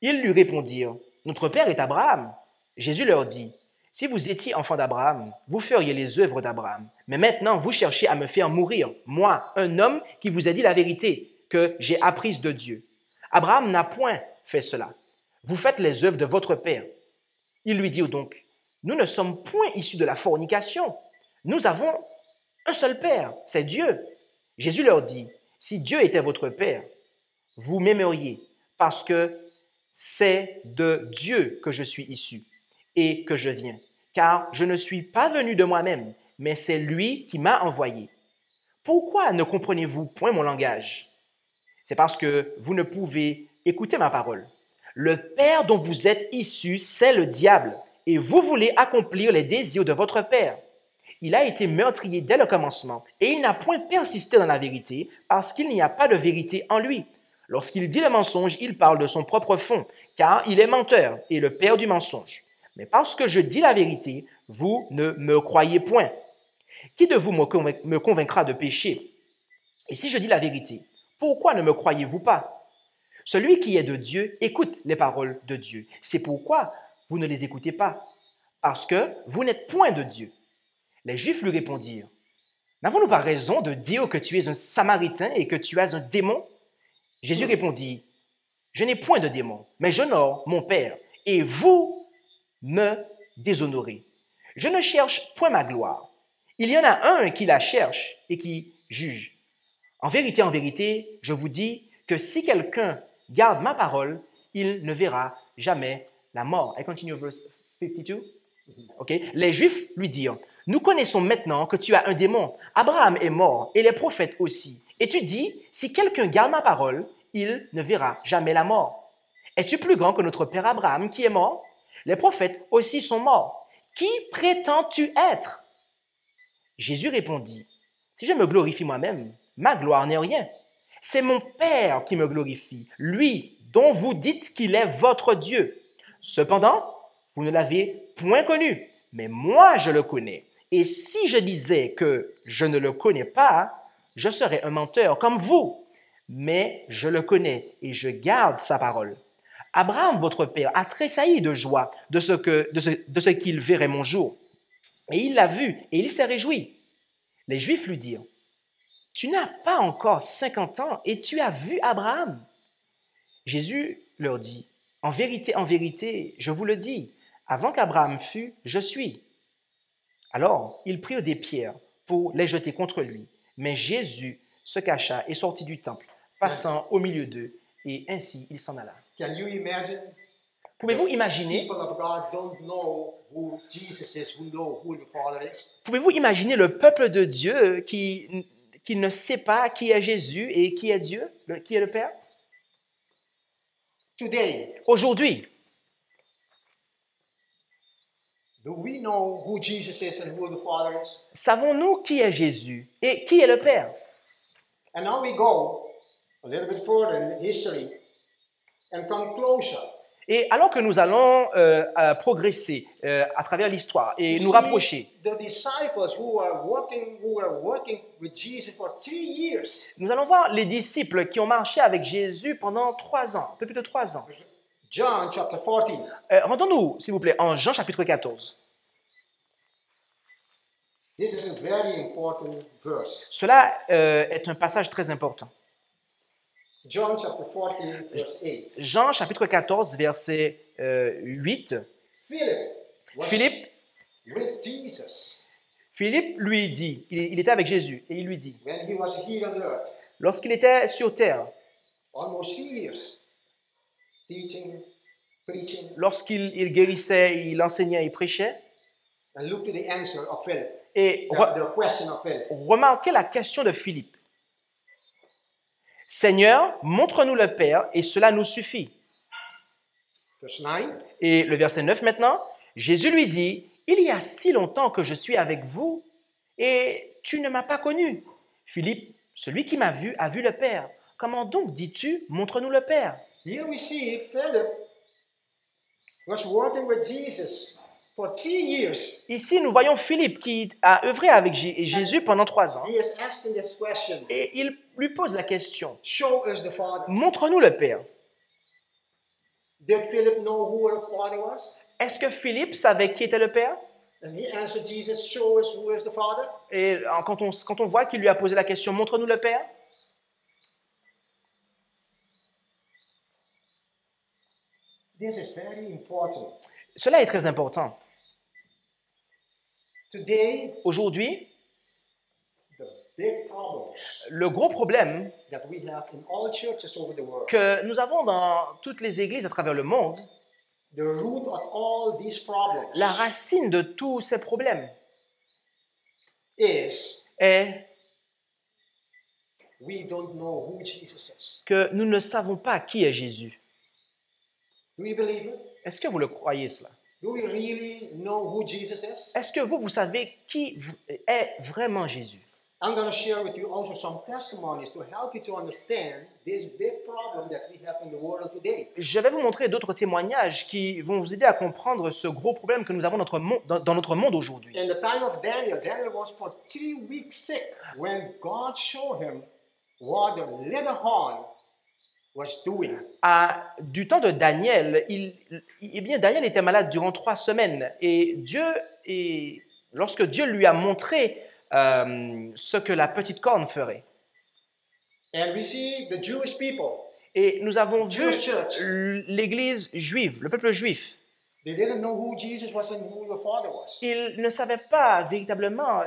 Ils lui répondirent, « Notre Père est Abraham. » Jésus leur dit, « Si vous étiez enfant d'Abraham, vous feriez les œuvres d'Abraham. Mais maintenant, vous cherchez à me faire mourir, moi, un homme qui vous a dit la vérité, que j'ai apprise de Dieu. Abraham n'a point fait cela. Vous faites les œuvres de votre Père. » Ils lui dirent donc, « Nous ne sommes point issus de la fornication. Nous avons un seul Père, c'est Dieu. » Jésus leur dit, « Si Dieu était votre Père, vous m'aimeriez, parce que c'est de Dieu que je suis issu et que je viens, car je ne suis pas venu de moi-même, mais c'est lui qui m'a envoyé. Pourquoi ne comprenez-vous point mon langage? C'est parce que vous ne pouvez écouter ma parole. Le père dont vous êtes issus, c'est le diable, et vous voulez accomplir les désirs de votre père. Il a été meurtrier dès le commencement, et il n'a point persisté dans la vérité, parce qu'il n'y a pas de vérité en lui. Lorsqu'il dit le mensonge, il parle de son propre fond, car il est menteur et le père du mensonge. Mais parce que je dis la vérité, vous ne me croyez point. Qui de vous me convaincra de péché? Et si je dis la vérité, pourquoi ne me croyez-vous pas? Celui qui est de Dieu écoute les paroles de Dieu. C'est pourquoi vous ne les écoutez pas, parce que vous n'êtes point de Dieu. Les Juifs lui répondirent, n'avons-nous pas raison de dire que tu es un Samaritain et que tu as un démon? Jésus répondit, je n'ai point de démon, mais j'honore mon Père, et vous me déshonorez. Je ne cherche point ma gloire. Il y en a un qui la cherche et qui juge. En vérité, je vous dis que si quelqu'un garde ma parole, il ne verra jamais la mort. I continue verse 52. Okay. Les Juifs lui dirent, nous connaissons maintenant que tu as un démon. Abraham est mort et les prophètes aussi. Et tu dis, si quelqu'un garde ma parole, il ne verra jamais la mort. Es-tu plus grand que notre père Abraham qui est mort? Les prophètes aussi sont morts. Qui prétends-tu être? Jésus répondit, si je me glorifie moi-même, ma gloire n'est rien. C'est mon Père qui me glorifie, lui dont vous dites qu'il est votre Dieu. Cependant, vous ne l'avez point connu, mais moi je le connais. Et si je disais que je ne le connais pas, je serais un menteur comme vous. Mais je le connais et je garde sa parole. Abraham, votre père, a tressailli de joie de ce qu'il verrait mon jour. Et il l'a vu et il s'est réjoui. Les Juifs lui dirent, tu n'as pas encore 50 ans et tu as vu Abraham? Jésus leur dit, en vérité, je vous le dis, avant qu'Abraham fût, je suis. Alors, ils prirent des pierres pour les jeter contre lui. Mais Jésus se cacha et sortit du temple, passant au milieu d'eux, et ainsi il s'en alla. Can you imagine Pouvez-vous imaginer, People of God don't know who Jesus is, who know who the Father is. pouvez-vous imaginer le peuple de Dieu qui ne sait pas qui est Jésus et qui est Dieu, qui est le Père? Today, Aujourd'hui, do we know who Jesus is and who the Father is? savons-nous qui est Jésus et qui est le Père? And now we go a little bit further in history and come closer. Et alors que nous allons progresser à travers l'histoire et nous See, rapprocher, the disciples who were working with Jesus for 3 years. nous allons voir les disciples qui ont marché avec Jésus pendant 3 ans, un peu plus de 3 ans. John chapter 14. Rendons-nous, s'il vous plaît, en Jean chapitre 14. This is a very important verse. Cela est un passage très important. John chapter 14, verse 8. Jean chapitre 14, verset 8. Philip was Philippe, with Jesus Philippe lui dit, il était avec Jésus, et il lui dit, when he was here on earth, lorsqu'il était sur terre, almost 3 years, teaching, preaching, lorsqu'il guérissait, il enseignait, il prêchait, and look to the answer of Philip, et the question of Philip. remarquez la question de Philippe. Seigneur, montre-nous le Père, et cela nous suffit. Verse 9. Et le verset 9 maintenant, Jésus lui dit, il y a si longtemps que je suis avec vous, et tu ne m'as pas connu. Philippe, celui qui m'a vu a vu le Père. Comment donc dis-tu, montre-nous le Père? Here we see Philip was working with Jesus for 3 years. Ici, nous voyons Philippe qui a œuvré avec Jésus pendant 3 ans, He is asking this question. et il lui pose la question, Show us the Father. montre-nous le Père. Did Philip know who the Father was? Est-ce que Philippe savait qui était le Père? And he answered Jesus, show us who is the Father. Et quand on voit qu'il lui a posé la question, montre-nous le Père, This is very important. cela est très important. Today, Aujourd'hui, the big problems le gros problème that we have in all churches over the world, que nous avons dans toutes les églises à travers le monde, the root of all these problems la racine de tous ces problèmes is est we don't know who Jesus is. que nous ne savons pas qui est Jésus. Do you believe it? Est-ce que vous le croyez cela? Do we really know who Jesus is? Est-ce que vous savez qui est vraiment Jésus? I'm going to share with you also some testimonies to help you to understand this big problem that we have in the world today. Je vais vous montrer d'autres témoignages qui vont vous aider à comprendre ce gros problème que nous avons dans notre monde aujourd'hui. In the time of Daniel, Daniel was for 3 weeks sick when God showed him what the little horn was doing. Du temps de Daniel, Daniel était malade durant 3 semaines et lorsque Dieu lui a montré ce que la petite corne ferait. And we see the Jewish people, Et nous avons vu Jewish church. l'Église juive, le peuple juif. They didn't know who Jesus was and who the Father was. Ils ne savaient pas véritablement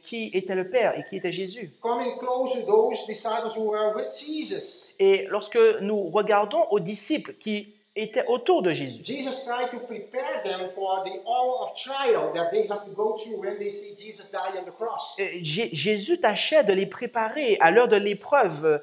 qui était le Père et qui était Jésus. Coming close to those disciples who were with Jesus, Et lorsque nous regardons aux disciples qui étaient autour de Jésus, Jesus tried to prepare them for the hour of trial that they have to go through when they see Jesus die on the cross. Jésus tâchait de les préparer à l'heure de l'épreuve,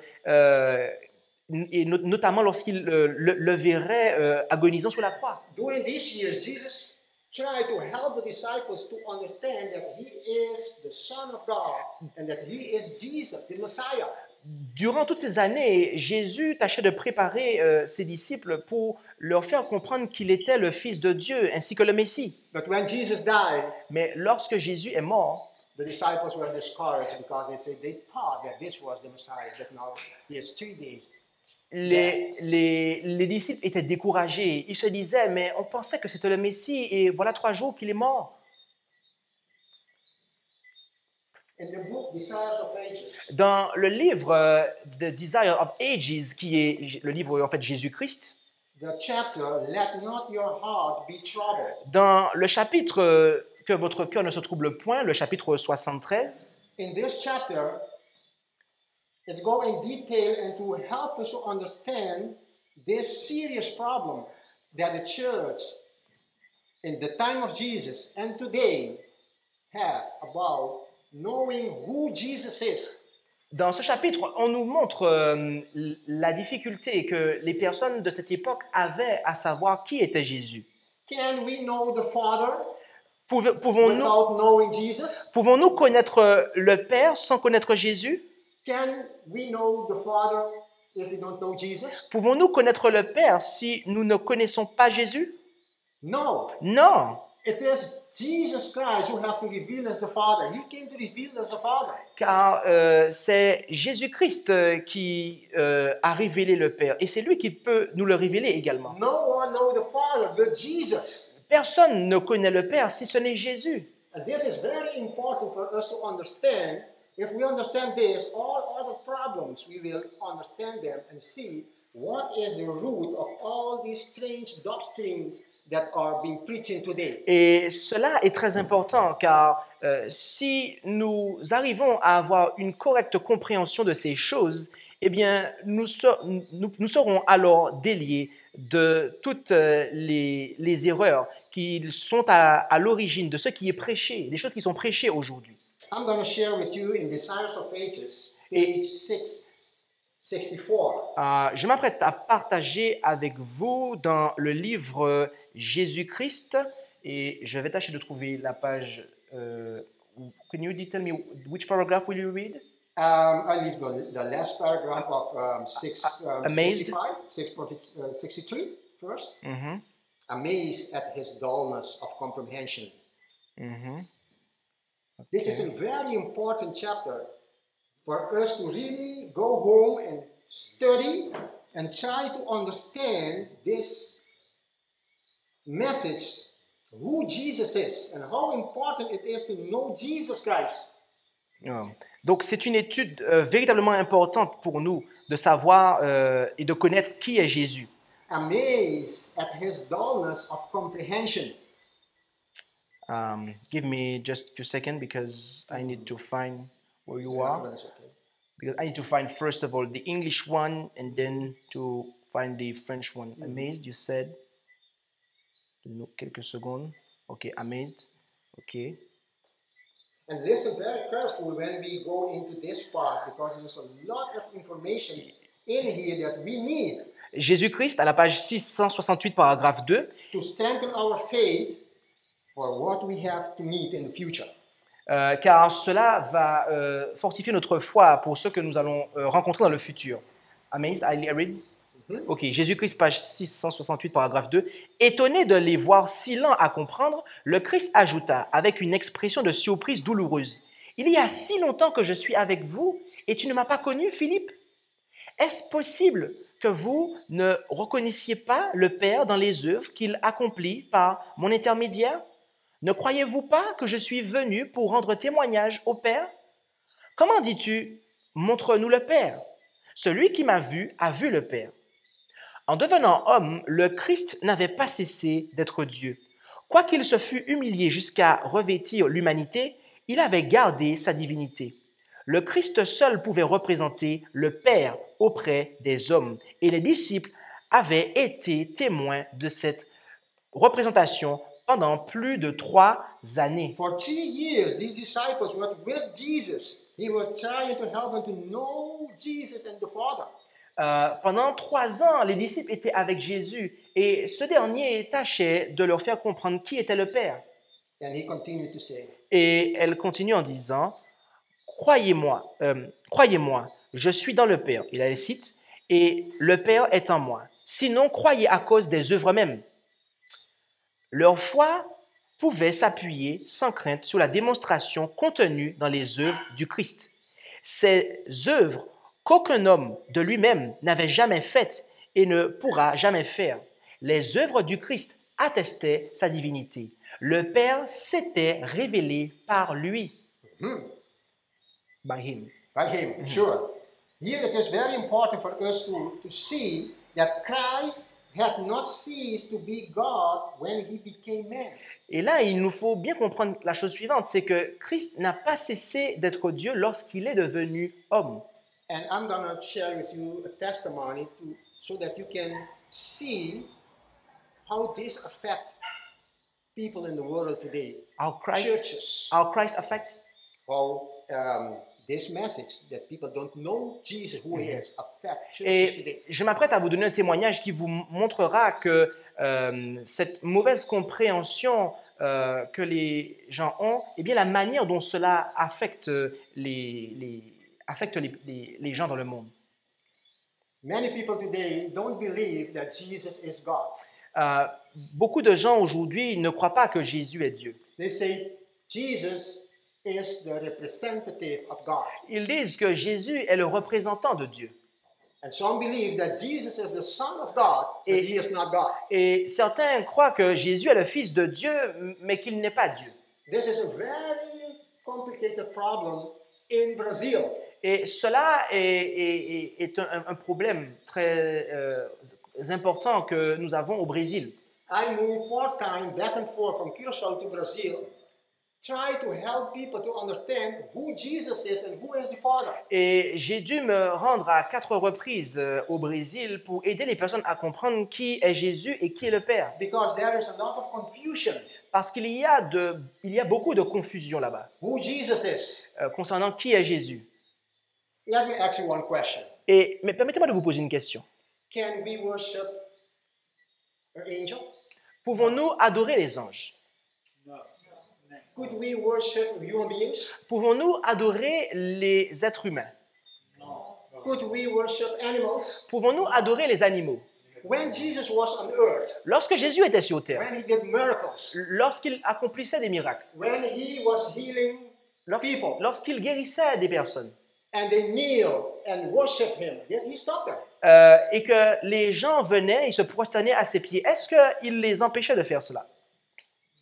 et notamment lorsqu'il le verrait agonisant sur la croix. During these years, Jesus tried to help the disciples to understand that He is the Son of God and that He is Jesus, the Messiah. Durant toutes ces années, Jésus tâchait de préparer ses disciples pour leur faire comprendre qu'il était le Fils de Dieu ainsi que le Messie. But when Jesus died, Mais lorsque Jésus est mort, the disciples were discouraged because they thought that this was the Messiah, that now He is 3 days. les disciples étaient découragés. Ils se disaient, mais on pensait que c'était le Messie et voilà 3 jours qu'il est mort. In the book Desires of Ages, Dans le livre The Desire of Ages, qui est le livre en fait Jésus-Christ, the chapter, Let not your heart be troubled. dans le chapitre que votre cœur ne se trouble point, le chapitre 73, In this chapter, it's going in detail and to help us to understand this serious problem. that the church in the time of Jesus and today have about knowing who Jesus is. Dans ce chapitre, on nous montre la difficulté que les personnes de cette époque avaient à savoir qui était Jésus. Can we know the Father Pouvons-nous without knowing Jesus? pouvons-nous connaître le Père sans connaître Jésus? Can we know the Father if we don't know Jesus? Pouvons-nous connaître le Père si nous ne connaissons pas Jésus? No. Non, It is Jesus Christ who have to reveal us the Father. He came to reveal us the Father. car c'est Jésus-Christ qui a révélé le Père et c'est lui qui peut nous le révéler également. No one knows the Father but Jesus. Personne ne connaît le Père si ce n'est Jésus. And this is very important for us to understand. If we understand this, all other problems, we will understand them and see what is the root of all these strange doctrines that are being preaching today. Et cela est très important car si nous arrivons à avoir une correcte compréhension de ces choses, eh bien, nous serons alors déliés de toutes les erreurs qui sont à l'origine de ce qui est prêché, des choses qui sont prêchées aujourd'hui. I'm going to share with you in Desires of Ages, page 664. Je m'apprête à partager avec vous dans le livre Jésus-Christ et je vais tâcher de trouver la page. Can you tell me which paragraph will you read? I leave the last paragraph of Amazed. 63 first. Mhm, Amazed at his dullness of comprehension. mhm. This is a very important chapter for us to really go home and study and try to understand this message, who Jesus is and how important it is to know Jesus Christ. Donc c'est une étude véritablement importante pour nous de savoir et de connaître qui est Jésus. Amazed at his dullness of comprehension. Give me just a few seconds because I need to find where you are. Because I need to find first of all the English one and then to find the French one. Amazed, you said. Donnez-nous quelques secondes. Okay, amazed. Okay. And listen very carefully when we go into this part because there's a lot of information in here that we need Jésus-Christ, à la page 668, paragraphe 2, to strengthen our faith for what we have to meet in the future. car cela va fortifier notre foi pour ce que nous allons rencontrer dans le futur. Amazed, I read. Ok, Jésus-Christ, page 668, paragraphe 2. Étonné de les voir si lents à comprendre, le Christ ajouta avec une expression de surprise douloureuse. Il y a si longtemps que je suis avec vous et tu ne m'as pas connu, Philippe? Est-ce possible que vous ne reconnaissiez pas le Père dans les œuvres qu'il accomplit par mon intermédiaire? Ne croyez-vous pas que je suis venu pour rendre témoignage au Père? Comment dis-tu, montre-nous le Père? Celui qui m'a vu a vu le Père. En devenant homme, le Christ n'avait pas cessé d'être Dieu. Quoiqu'il se fût humilié jusqu'à revêtir l'humanité, il avait gardé sa divinité. Le Christ seul pouvait représenter le Père auprès des hommes, et les disciples avaient été témoins de cette représentation pendant plus de 3 années. For 3 years, these disciples were with Jesus. He was trying to help them to know Jesus and the Father. Pendant 3 ans, les disciples étaient avec Jésus et ce dernier tâchait de leur faire comprendre qui était le Père. And he continued to say, Et elle continue en disant, croyez-moi, je suis dans le Père. Il a les cite, et le Père est en moi. Sinon, croyez à cause des œuvres mêmes. Leur foi pouvait s'appuyer sans crainte sur la démonstration contenue dans les œuvres du Christ. Ces œuvres qu'aucun homme de lui-même n'avait jamais faites et ne pourra jamais faire. Les œuvres du Christ attestaient sa divinité. Le Père s'était révélé par lui. By him. by him, sure. Here it is very important for us to see that Christ had not ceased to be God when he became man. Et là, il nous faut bien comprendre la chose suivante, c'est que Christ n'a pas cessé d'être Dieu lorsqu'il est devenu homme. And I'm going to share with you a testimony so that you can see how this affect people in the world today. How Christ, Churches. how Christ affects. How this message that people don't know Jesus, who he is, affect churches Et today. je m'apprête à vous donner un témoignage qui vous montrera que cette mauvaise compréhension que les gens ont, eh bien la manière dont cela affecte les gens dans le monde. Many people today don't believe that Jesus is God. Beaucoup de gens aujourd'hui ne croient pas que Jésus est Dieu. They say Jesus is the representative of God. Ils disent que Jésus est le représentant de Dieu. And some believe that Jesus is the Son of God, but he is not God. Et certains croient que Jésus est le Fils de Dieu, mais qu'il n'est pas Dieu. This is a very complicated problem in Brazil. Et cela est un problème très important que nous avons au Brésil. I moved 4 times back and forth from Curaçao to Brazil, try to help people to understand who Jesus is and who is the Father. Et j'ai dû me rendre à 4 reprises au Brésil pour aider les personnes à comprendre qui est Jésus et qui est le Père. Because there is a lot of confusion. Parce qu'il y a beaucoup de confusion là-bas Who Jesus is. concernant qui est Jésus. Let me ask you one question. Mais permettez-moi de vous poser une question. Can we worship an angel? Pouvons-nous adorer les anges? Could we worship human beings? Pouvons-nous adorer les êtres humains? Could we worship animals? Pouvons-nous adorer les animaux? When Jesus was on earth, Lorsque Jésus était sur terre, when he did miracles, lorsqu'il accomplissait des miracles, when he was healing people, lorsqu'il guérissait des personnes, and they kneel and worship him, did he stop them? et que les gens venaient et se prosternaient à ses pieds, est-ce qu'il les empêchait de faire cela?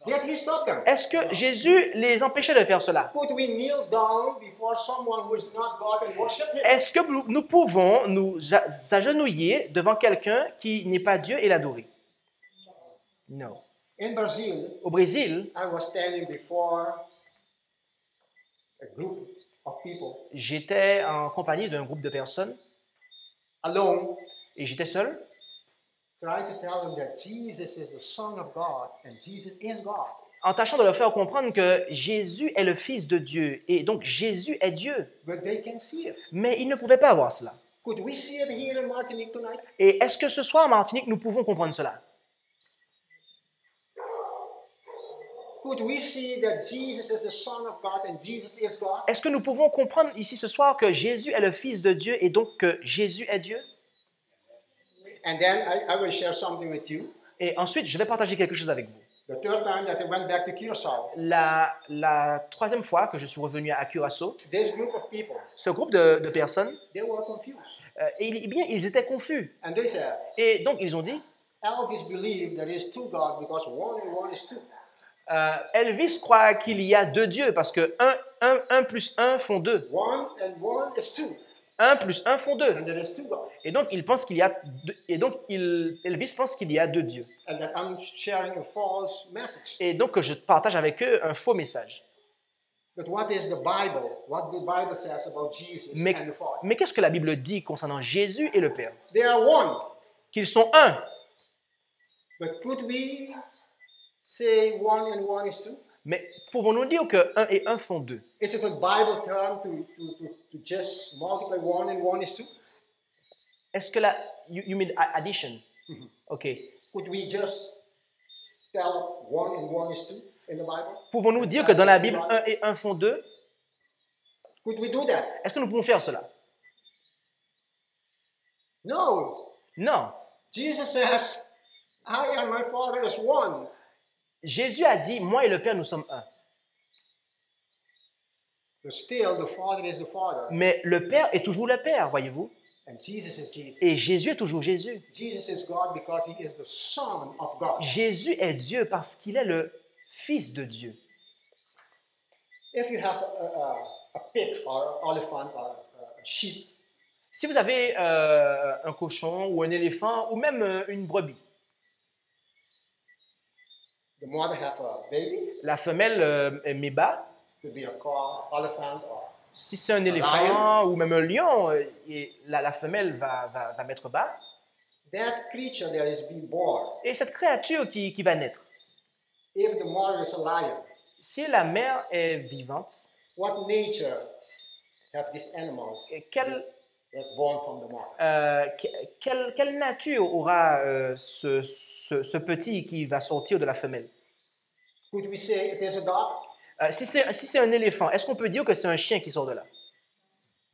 Did he stop them? Est-ce que Jésus les empêchait de faire cela? Could we kneel down before someone who is not God and worship him? Est-ce que nous pouvons nous agenouiller devant quelqu'un qui n'est pas Dieu et l'adorer? Non. In Brazil, Au Brésil, I was standing before a group of people j'étais en compagnie d'un groupe de personnes alone, et j'étais seul. trying to tell them that Jesus is the Son of God and Jesus is God. En tâchant de leur faire comprendre que Jésus est le Fils de Dieu et donc Jésus est Dieu. But they can see it. Mais ils ne pouvaient pas voir cela. Could we see it here in Martinique tonight? Et est-ce que ce soir en Martinique, nous pouvons comprendre cela? Could we see that Jesus is the Son of God and Jesus is God? Est-ce que nous pouvons comprendre ici ce soir que Jésus est le Fils de Dieu et donc que Jésus est Dieu? And then I will share something with you. Et ensuite, je vais partager quelque chose avec vous. The third time that I went back to Curaçao, La troisième fois que je suis revenu à Curaçao, this group of people, ce groupe de personnes, they were confused. ils étaient confus. And they said, Et donc, ils ont dit, Elvis believed there is 2 God because 1 and 1 is 2. Elvis croit qu'il y a 2 dieux parce que 1 plus 1 font 2. 1 and 1 is 2. 1 plus 1 font 2. And there is 2 gods. Et donc, Elvis pense qu'il y a 2 dieux. And that I'm sharing a false message. Et donc, je partage avec eux un faux message. But what is the Bible? What the Bible says about Jesus and the Father? Mais qu'est-ce que la Bible dit concernant Jésus et le Père? They are one. Qu'ils sont un. But could we say 1 and 1 is 2? Mais pouvons-nous dire que 1 et 1 font 2? Is it a Bible term to just multiply 1 and 1 is 2? Est-ce que you mean addition? OK. Could we just tell 1 and 1 is 2 in the Bible? Pouvons-nous dire que dans la Bible, 1 et 1 font 2? Could we do that? Est-ce que nous pouvons faire cela? No. Non. Jesus says, I and my Father is one. Jésus a dit, moi et le Père, nous sommes un. But still, the Father is the Father. Mais le Père est toujours le Père, voyez-vous. And Jesus is Jesus. Et Jésus est toujours Jésus. Jesus is God because he is the Son of God. Jésus est Dieu parce qu'il est le Fils de Dieu. If you have a pig or an elephant or a sheep, Si vous avez un cochon ou un éléphant ou même une brebis, the mother have a baby, la femelle met bas. could be a car, elephant, or Si c'est un éléphant ou même un lion, et la femelle va mettre bas. that creature that is being born, Et cette créature qui va naître, if the mother is a lion, si la mère est vivante, what nature have these animals quelle, that born from the mother? quelle nature aura ce petit qui va sortir de la femelle? Could we say it is a dog? Si c'est un éléphant, est-ce qu'on peut dire que c'est un chien qui sort de là?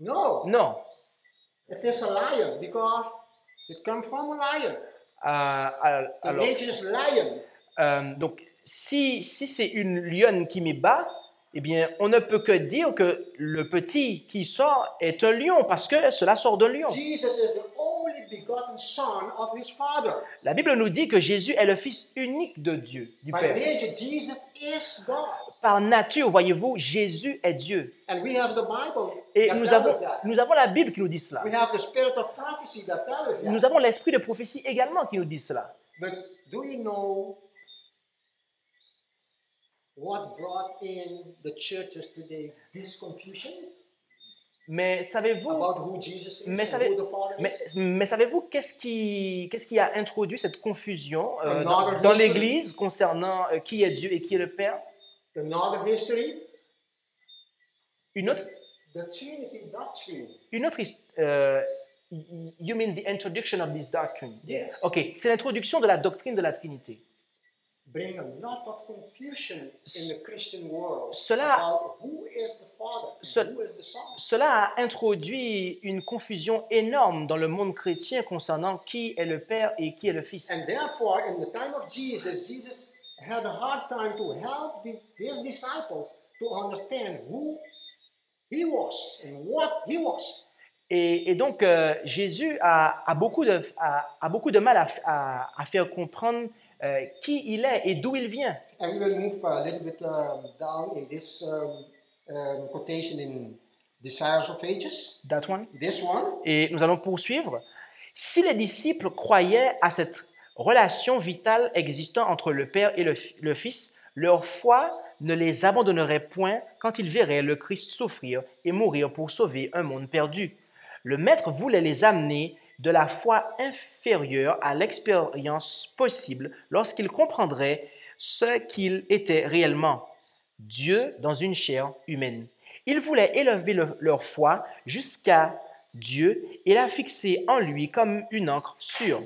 No, Non. it is a lion because it comes from a lion. The Alors, nature is lion. donc, si c'est une lionne qui met bas, eh bien, on ne peut que dire que le petit qui sort est un lion parce que cela sort d'un lion. Jesus is the only begotten son of his father. La Bible nous dit que Jésus est le fils unique de Dieu, du By Père. nature, Jesus is God. Par nature, voyez-vous, Jésus est Dieu. And we have the Bible Et that nous tells us that. avons la Bible qui nous dit cela. We have the spirit of prophecy that tells us that. Nous avons l'esprit de prophétie également qui nous dit cela. But do you know what brought in the churches today this confusion Mais savez-vous, about who Jesus is mais and savez- who the Father is? mais savez-vous qu'est-ce qui a introduit cette confusion Another dans history. l'Église concernant qui est Dieu et qui est le Père? Another history, Une autre, the Trinity doctrine. you mean the introduction of this doctrine? Yes. Ok, c'est l'introduction de la doctrine de la Trinité. Bring a lot of confusion in the Christian world Cela- about who is the Father Ce- and who is the Son. Cela a introduit une confusion énorme dans le monde chrétien concernant qui est le Père et qui est le Fils. And therefore, in the time of Jesus, Jesus had a hard time to help his disciples to understand who he was and what he was. Et donc, Jésus a beaucoup de mal à faire comprendre qui il est et d'où il vient. And we will move a little bit down in this quotation in Desires of Ages. That one. This one. Et nous allons poursuivre. Si les disciples croyaient à cette relation vitale existant entre le Père et le Fils, leur foi ne les abandonnerait point quand ils verraient le Christ souffrir et mourir pour sauver un monde perdu. Le Maître voulait les amener de la foi inférieure à l'expérience possible lorsqu'ils comprendraient ce qu'il était réellement, Dieu dans une chair humaine. Il voulait élever leur foi jusqu'à Dieu et la fixer en lui comme une encre sûre.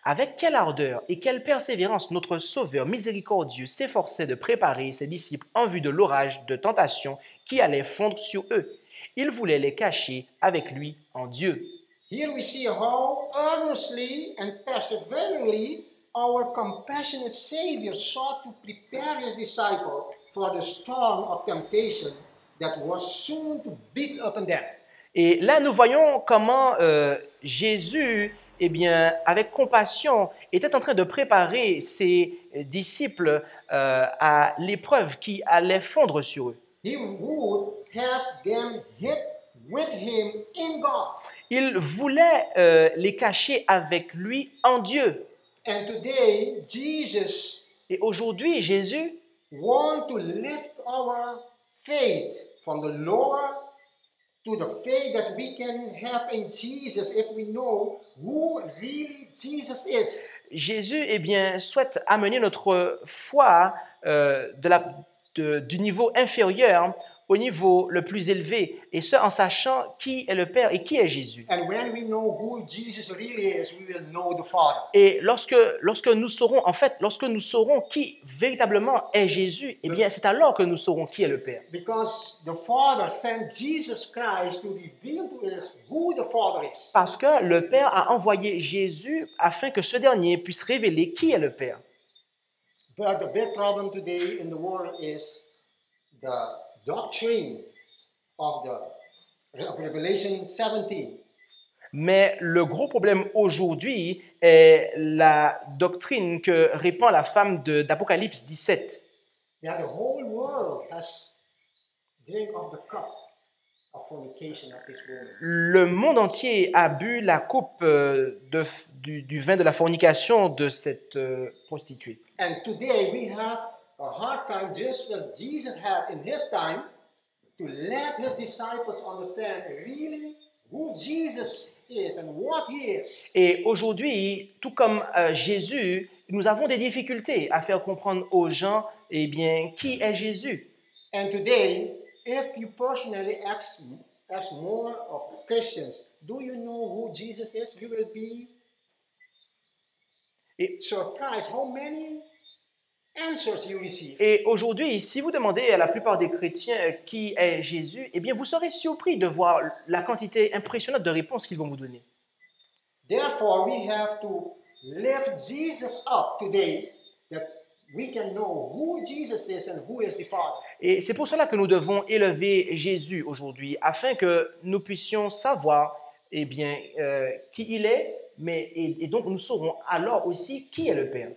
Avec quelle ardeur et quelle persévérance notre Sauveur miséricordieux s'efforçait de préparer ses disciples en vue de l'orage de tentation qui allait fondre sur eux. Il voulait les cacher avec lui en Dieu. Here we see how earnestly and perseveringly our compassionate Savior sought to prepare his disciples for the storm of temptation that was soon to beat upon them. Et là, nous voyons comment Jésus, eh bien, avec compassion, était en train de préparer ses disciples à l'épreuve qui allait fondre sur eux. He would have them hid with him in God. Il voulait les cacher avec lui en Dieu. And today, Jesus Et aujourd'hui, Jésus wants to lift our faith from the lower to the faith that we can have in Jesus if we know who really Jesus is. Jésus, eh bien, souhaite amener notre foi du niveau inférieur au niveau le plus élevé, et ce en sachant qui est le Père et qui est Jésus. And when we know who Jesus really is, we will know the Father. Et lorsque nous saurons qui véritablement est Jésus, eh bien, c'est alors que nous saurons qui est le Père. Because the Father sent Jesus Christ to reveal to us who the Father is. Parce que le Père a envoyé Jésus afin que ce dernier puisse révéler qui est le Père. But the big problem today in the world is the doctrine of Revelation 17. Mais le gros problème aujourd'hui est la doctrine que répand la femme d'Apocalypse 17. That the whole world has drink of the cup of fornication of this woman. Le monde entier a bu la coupe du vin de la fornication de cette prostituée. And today we have a hard time, just as Jesus had in his time, to let his disciples understand really who Jesus is and what He is. Et aujourd'hui, tout comme Jésus, nous avons des difficultés à faire comprendre aux gens, eh bien, qui est Jésus. And today, if you personally ask more of Christians, do you know who Jesus is? You will be surprised how many answers you receive. Et aujourd'hui, si vous demandez à la plupart des chrétiens qui est Jésus, eh bien, vous serez surpris de voir la quantité impressionnante de réponses qu'ils vont vous donner. Therefore, we have to lift Jesus up today that we can know who Jesus is and who is the Father. Et c'est pour cela que nous devons élever Jésus aujourd'hui, afin que nous puissions savoir, eh bien, qui il est, et donc nous saurons alors aussi qui est le Père.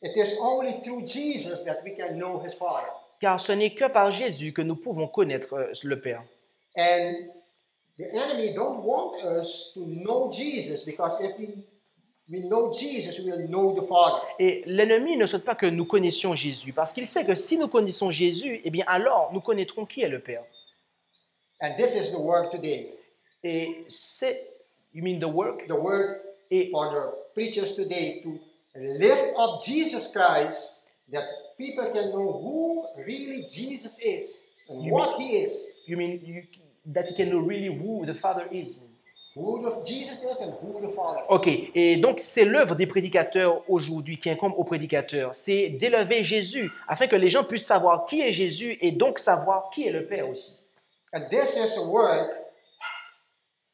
It is only through Jesus that we can know His Father. Car ce n'est que par Jésus que nous pouvons connaître le Père. And the enemy don't want us to know Jesus, because if we know Jesus, we will know the Father. Et l'ennemi ne souhaite pas que nous connaissions Jésus, parce qu'il sait que si nous connaissons Jésus, eh bien alors nous connaîtrons qui est le Père. And this is the word today. Et c'est, you mean the work? The word Et for the preachers today, to lift up Jesus Christ, that people can know who really Jesus is and what He is. you mean that you can know really who the Father is. Who Jesus is and who the Father is. Ok, et donc c'est l'œuvre des prédicateurs aujourd'hui qui incombe aux prédicateurs, c'est d'élever Jésus afin que les gens puissent savoir qui est Jésus et donc savoir qui est le Père aussi. And this is a work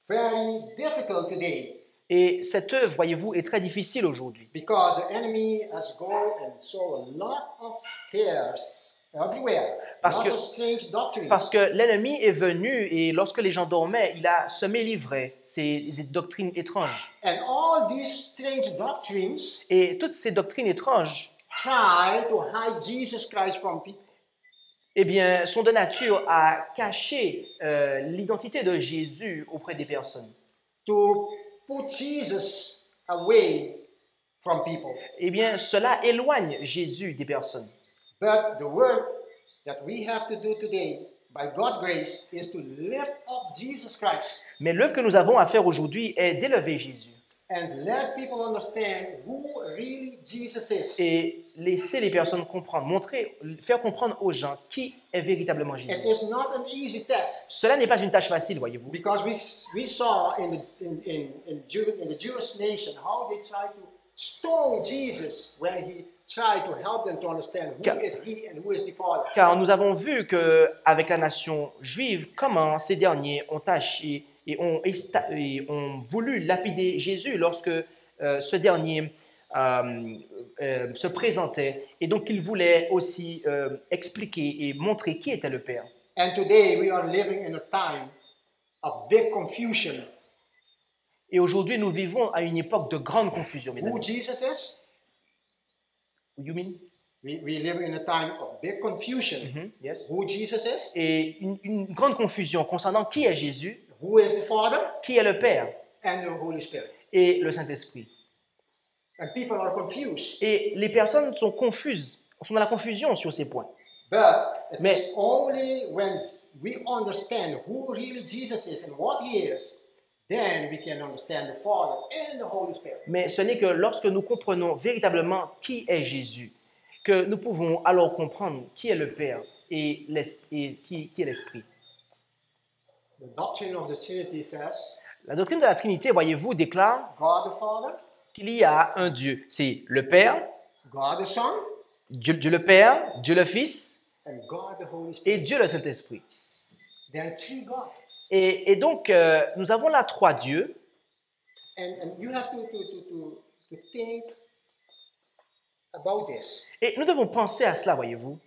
very difficult today, Et cette œuvre, voyez-vous, est très difficile aujourd'hui because the enemy has gone and sow a lot of tares everywhere, Parce lot que- of strange doctrines. parce que l'ennemi est venu et lorsque les gens dormaient, il a semé l'ivraie, ces doctrines étranges. And all these strange doctrines Et toutes ces doctrines étranges, try to hide Jesus Christ from people. eh bien, sont de nature à cacher l'identité de Jésus auprès des personnes. To put Jesus away from people. Eh bien, cela éloigne Jésus des personnes. But the work that we have to do today, by God's grace, is to lift up Jesus Christ Mais l'œuvre que nous avons à faire aujourd'hui est d'élever Jésus and let people understand who really Jesus is. et laisser les personnes comprendre, faire comprendre aux gens qui est véritablement It Jésus. is not an easy task, Cela n'est pas une tâche facile, voyez-vous. because we saw in the Jewish nation how they tried to stone Jesus when He tried to help them to understand who Car- is He and who is the Father. Car nous avons vu qu'avec la nation juive, comment ces derniers ont tâché et ont voulu lapider Jésus lorsque ce dernier se présentait. Et donc, il voulait aussi expliquer et montrer qui était le Père. And today we are living in a time of big confusion. Et aujourd'hui, nous vivons à une époque de grande confusion, mes Who amis. Jesus is? You mean? We live in a time of big confusion. Yes. Who Jesus is? Et une grande confusion concernant qui est Jésus, Who is the Father? qui est le Père And the Holy Spirit. et le Saint-Esprit. And people are confused. Et les personnes sont confuses, sont dans la confusion sur ces points. But it Mais- is only when we understand who really Jesus is and what He is, then we can understand the Father and the Holy Spirit. Mais ce n'est que lorsque nous comprenons véritablement qui est Jésus que nous pouvons alors comprendre qui est le Père et qui est l'Esprit. The doctrine of the Trinity says La doctrine de la Trinité, voyez-vous, déclare God the Father, qu'il y a un Dieu. C'est le Père, God the Son, Dieu le Père, Dieu le Fils and God the Holy et Spirit. Dieu le Saint-Esprit. Then three God. Et donc, nous avons là trois dieux. And you have to think about this. Et nous devons penser à cela, voyez-vous.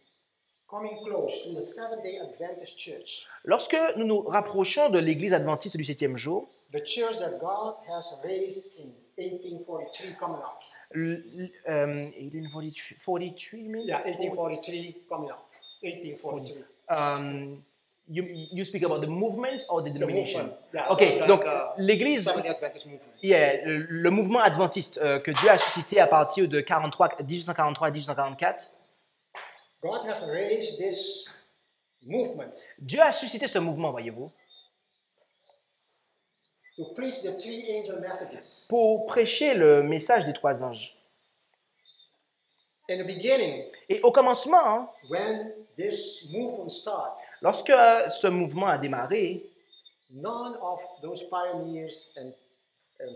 Coming close to the Seventh-day Adventist Church, Lorsque nous nous rapprochons de l'Église adventiste du 7e jour, the church that God has raised in 1843 coming up. 1843, you mean? Yeah, 1843 coming up. 1843. You speak about the movement or the denomination? movement, yeah, Ok, donc l'Église, Seventh-day Adventist movement. yeah, le mouvement adventiste que Dieu a suscité à partir de 1843 à 1844, God has raised this movement Dieu a suscité ce mouvement, voyez-vous. to preach the three angel messages. pour prêcher le message des trois anges. In the beginning, Et au commencement, hein, when this movement started, lorsque ce mouvement a démarré, none of those pioneers and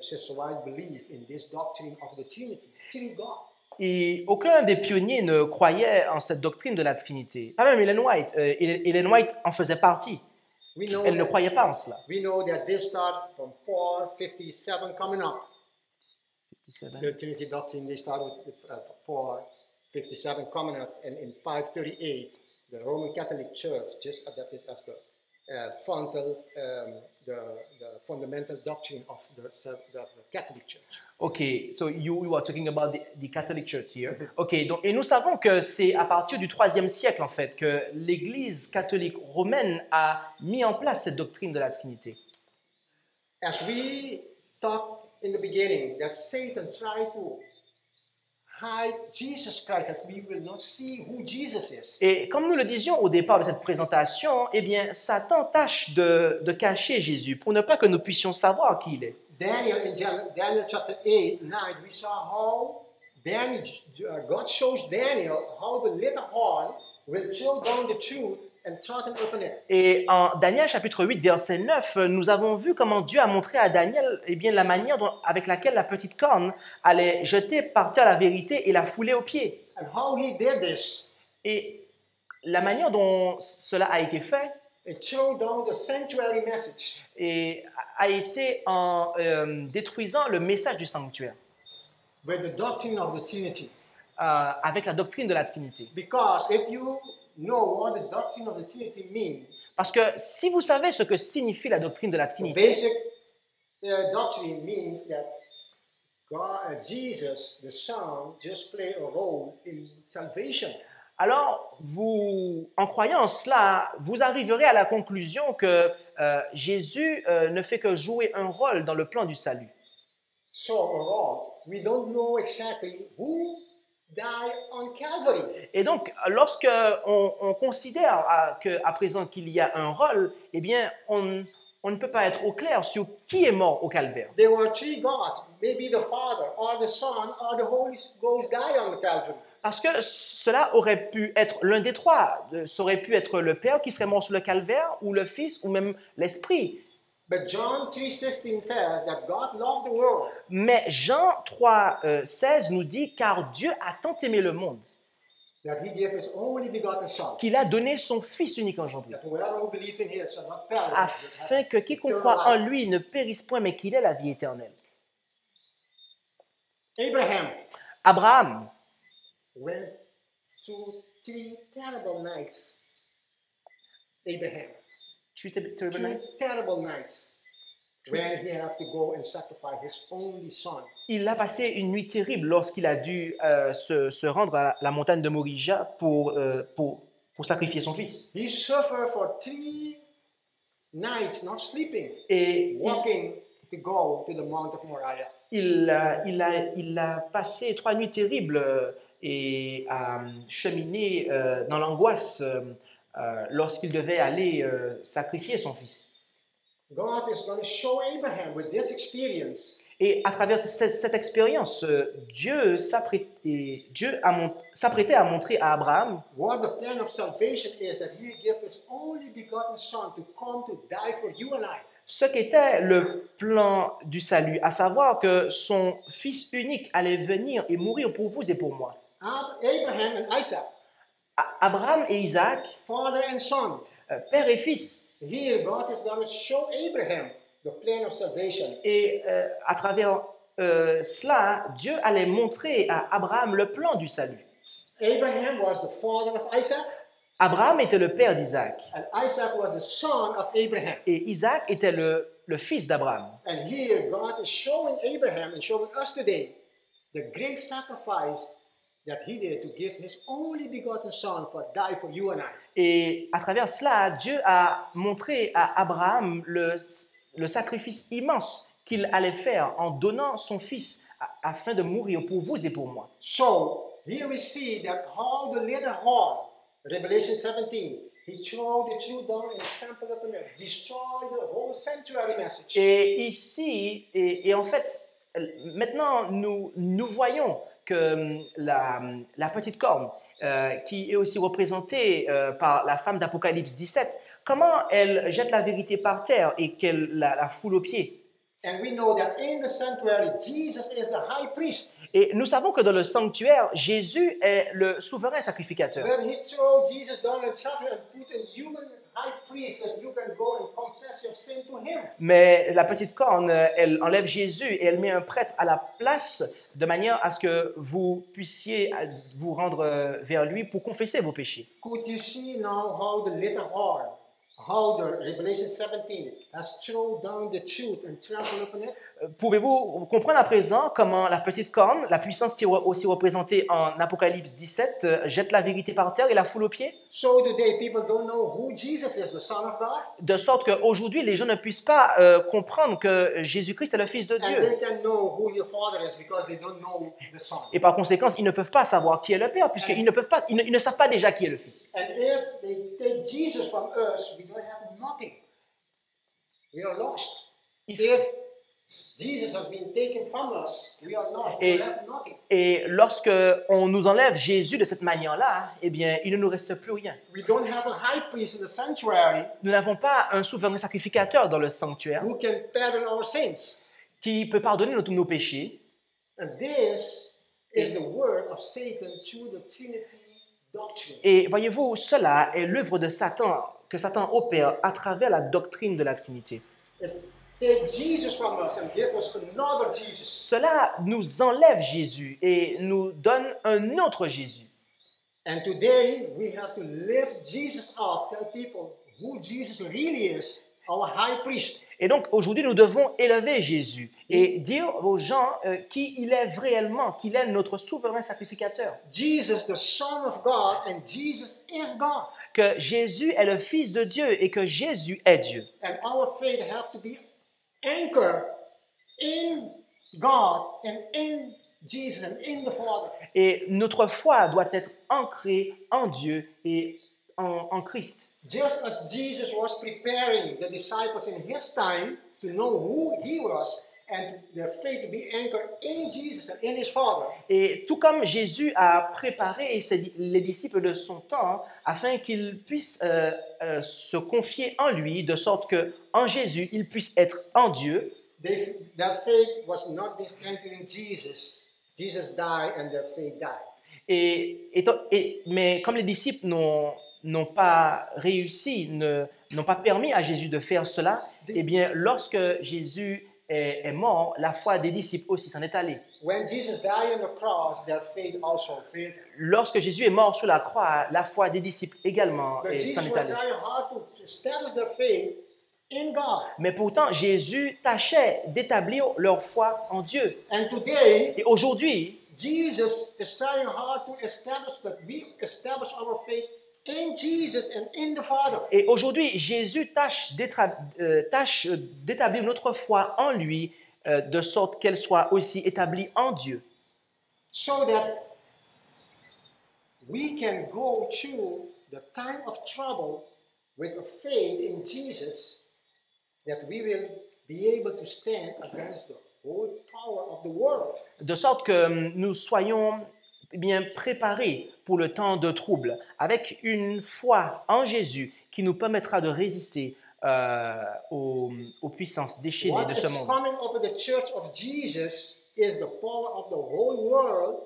Sister White believed in this doctrine of the Trinity, three God. et aucun des pionniers ne croyait en cette doctrine de la Trinité. Pas même Ellen White. Ellen White en faisait partie. We know Elle ne that, croyait pas en cela. we know that this started from 457 coming up. The Trinity doctrine, they started with 457 coming up, and in 538, the Roman Catholic Church just adopted as the fundamental doctrine of the Catholic Church. Ok, so you are talking about the Catholic Church here. Ok, donc, et nous savons que c'est à partir du IIIe siècle, en fait, que l'Église catholique romaine a mis en place cette doctrine de la Trinité. As we talked in the beginning, that Satan tried to hide Jesus Christ, that we will not see who Jesus is. Et comme nous le disions au départ de cette présentation, eh bien, Satan tâche de cacher Jésus pour ne pas que nous puissions savoir qui il est. Daniel, in Daniel chapter 8, 9, we saw how God shows Daniel how the little horn will choke down the truth and throttle open it. Et en Daniel chapitre 8, verset 9, nous avons vu comment Dieu a montré à Daniel eh bien, la manière avec laquelle la petite corne allait jeter par terre la vérité et la fouler aux pieds. And how he did this, Et la manière dont cela a été fait it choked down the sanctuary message. et a été en détruisant le message du sanctuaire With the doctrine of the Trinity. avec la doctrine de la Trinité. Because if you know what the doctrine of the Trinity means, Parce que si vous savez ce que signifie la doctrine de la the Trinité, basic doctrine means that Jesus, the Son, just played a role in salvation. alors en croyant en cela, vous arriverez à la conclusion que Jésus ne fait que jouer un rôle dans le plan du salut. So overall, we don't know exactly who died on Calvary. Et donc, lorsque on considère qu'à présent qu'il y a un rôle, eh bien, on ne peut pas être au clair sur qui est mort au calvaire. There were three gods, maybe the Father, or the Son, or the Holy Ghost died on the Calvary. Parce que cela aurait pu être l'un des trois. Ça aurait pu être le Père qui serait mort sur le calvaire, ou le Fils, ou même l'Esprit. But John 3:16 says that God loved the world. Mais Jean 3,16 nous dit « Car Dieu a tant aimé le monde That he gave his only begotten Son. qu'il a donné son Fils unique engendré, That whoever who believes in him shall not perish. afin que quiconque croit en lui ne périsse point, mais qu'il ait la vie éternelle. » Abraham Abraham went through 3 terrible nights. Abraham. tu t'es terminé? 3 terrible nights when he had to go and sacrifice his only son. Il a passé une nuit terrible lorsqu'il a dû se rendre à la montagne de Morija pour sacrifier son fils. He suffered for 3 nights, not sleeping, Et walking to go to the Mount of Moriah. il a passé 3 nuits terribles et a cheminé dans l'angoisse lorsqu'il devait aller sacrifier son fils. God is going to show Abraham with this experience Et à travers cette expérience, Dieu s'apprêtait à montrer à Abraham what the plan of salvation is, that he will give his only begotten son to come to die for you and I. ce qu'était le plan du salut, à savoir que son fils unique allait venir et mourir pour vous et pour moi. Abraham and Isaac, Abraham et Isaac, father and son. père et fils. Here God is going to show Abraham the plan of salvation. Et à travers cela, Dieu allait montrer à Abraham le plan du salut. Abraham was the father of Isaac, Abraham était le père d'Isaac. and Isaac was the son of Abraham. Et Isaac était le fils d'Abraham. And here God is showing Abraham and showing us today the great sacrifice that he did to give his only begotten son for die for you and I. Et à travers cela, Dieu a montré à Abraham le sacrifice immense qu'il allait faire en donnant son fils afin de mourir pour vous et pour moi. So here we see that how the little horn, Revelation 17, He threw the Jew down and trampled upon them, destroyed the whole sanctuary message. Et ici, et en fait, maintenant, nous voyons que la petite corne, qui est aussi représentée par la femme d'Apocalypse 17, comment elle jette la vérité par terre et qu'elle la foule aux pieds. And we know that in the sanctuary, Jesus is the high priest. Et nous savons que dans le sanctuaire, Jésus est le souverain sacrificateur. When he threw Jesus down and trampled and put a human high priest that you can go and confess your sin to him. Mais la petite corne, elle enlève Jésus et elle met un prêtre à la place de manière à ce que vous puissiez vous rendre vers lui pour confesser vos péchés. Could you see now how the little horn, how the Revelation 17 has thrown down the truth and trampled upon it? Pouvez-vous comprendre à présent comment la petite corne, la puissance qui est aussi représentée en Apocalypse 17, jette la vérité par terre et la foule aux pieds? So today people don't know who Jesus is, the Son of God. De sorte qu'aujourd'hui, les gens ne puissent pas comprendre que Jésus-Christ est le Fils de And Dieu. they can know who your Father is because they don't know the Son. Et par conséquent, ils ne peuvent pas savoir qui est le Père, puisqu'ils ils ne savent pas déjà qui est le Fils. And if they take Jesus from us, we don't have nothing. We are lost. If- If Jesus has been taken from us, we are lost. We don't have nothing. Et lorsque on nous enlève Jésus de cette manière-là, eh bien, il ne nous reste plus rien. We don't have a high priest in the sanctuary Nous n'avons pas un souverain sacrificateur dans le sanctuaire who can pardon our sins. qui peut pardonner nos péchés. And this is the work of Satan through the Trinity doctrine. Et voyez-vous, cela est l'œuvre de Satan, que Satan opère à travers la doctrine de la Trinité. It take Jesus from us and give us another Jesus. Cela nous enlève Jésus et nous donne un autre Jésus. And today we have to lift Jesus up, tell people who Jesus really is, our high priest. Et donc aujourd'hui, nous devons élever Jésus et dire aux gens qui il est réellement, qu'il est notre souverain sacrificateur. Jesus, the Son of God, and Jesus is God. Que Jésus est le Fils de Dieu et que Jésus est Dieu. And our faith have to be anchored in God and in Jesus and in the Father. Et notre foi doit être ancrée en Dieu et en Christ. Just as Jesus was preparing the disciples in his time to know who he was and their faith to be anchored in Jesus and in his Father. Et tout comme Jésus a préparé les disciples de son temps afin qu'ils puissent se confier en lui, de sorte que en Jésus, ils puissent être en Dieu. Their faith was not being strengthened in Jesus. Jesus died and their faith died. Mais comme les disciples n'ont pas réussi, n'ont pas permis à Jésus de faire cela, eh bien, lorsque Jésus est mort, la foi des disciples aussi s'en est allée. When Jesus died on the cross, their faith also failed. Lorsque Jésus est mort sur la croix, la foi des disciples également But s'en Jesus est was allée. trying hard to establish their faith in God. Mais pourtant, Jésus tâchait d'établir leur foi en Dieu. And today, Et aujourd'hui, Jesus is trying hard to establish that we establish our faith in Jesus and in the Father. et aujourd'hui, Jésus tâche d'établir notre foi en lui, de sorte qu'elle soit aussi établie en Dieu. So that we can go through the time of trouble with a faith in Jesus, that we will be able to stand against the whole power of the world. De sorte que nous soyons bien préparés pour le temps de trouble, avec une foi en Jésus qui nous permettra de résister aux puissances déchaînées What de is ce monde. coming over the church of Jesus is the power of the whole world,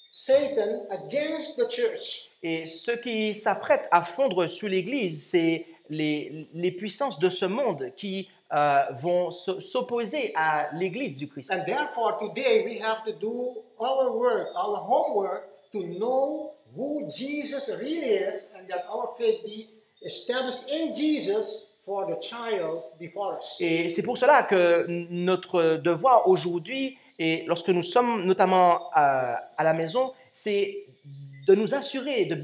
Satan against the church. Et ce qui s'apprête à fondre sur l'Église, c'est les puissances de ce monde qui vont s'opposer à l'Église du Christ. And therefore, today we have to do our work, our homework, to know who Jesus really is, and that our faith be established in Jesus for the trials before us. Et c'est pour cela que notre devoir aujourd'hui, et lorsque nous sommes notamment à la maison, c'est de nous assurer de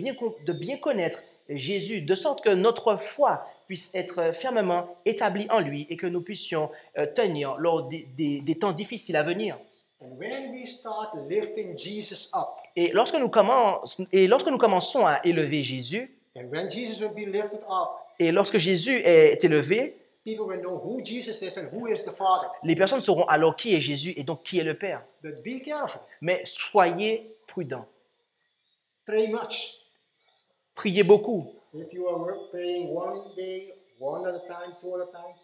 bien connaître Jésus, de sorte que notre foi puisse être fermement établie en lui et que nous puissions tenir lors des temps difficiles à venir. And when we start lifting Jesus up, Et lorsque nous commençons à élever Jésus, And when Jesus will be lifted up, Et lorsque Jésus est élevé, people will know who Jesus is and who is the Father. les personnes sauront alors qui est Jésus et donc qui est le Père. But be careful. Mais soyez prudents. Pray much. Priez beaucoup. If you are praying one day, one at a time, two at a time,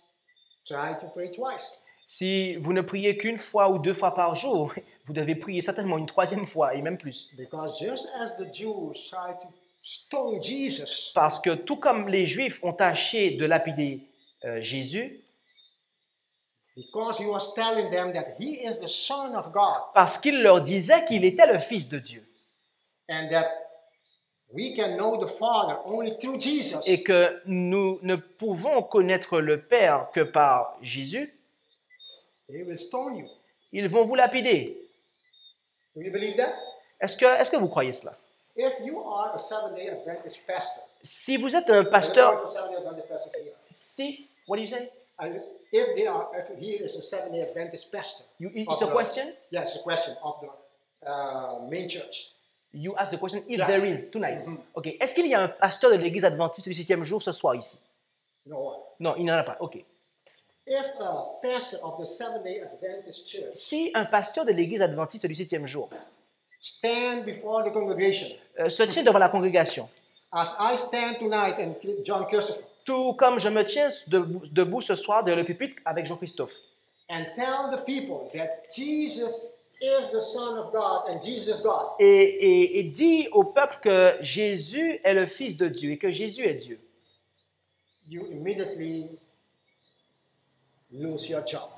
try to pray twice. Si vous ne priez qu'une fois ou deux fois par jour, vous devez prier certainement une troisième fois et même plus. Because just as the Jews tried to stone Jesus, Parce que tout comme les Juifs ont tâché de lapider Jésus, because he was telling them that he is the Son of God parce qu'il leur disait qu'il était le Fils de Dieu and that we can know the Father only through Jesus, et que nous ne pouvons connaître le Père que par Jésus, they will stone you. ils vont vous lapider. Do you believe that? Est-ce que vous croyez cela? If you are a Seventh-day Adventist pastor, Si vous êtes un I don't know pasteur, if a Seventh-day Adventist pastor is here. si, what do you say? If he is a Seventh-day Adventist pastor, It's a question? Yes, a question of the main church. You ask the question if Yeah. there is tonight. Ok. Est-ce qu'il y a un pasteur de l'église adventiste du 7e jour ce soir ici? No. Non, il n'y en a pas. Ok. If a pastor of the Seventh-day Adventist church Si un pasteur de l'église adventiste du 7e jour stand before the congregation, se tient devant la congrégation, as I stand tonight and John Christopher, tout comme je me tiens debout ce soir derrière le pupitre avec Jean-Christophe, and tell the people that Jesus is the Son of God and Jesus is God, et dit au peuple que Jésus est le Fils de Dieu et que Jésus est Dieu, you immediately lose your job.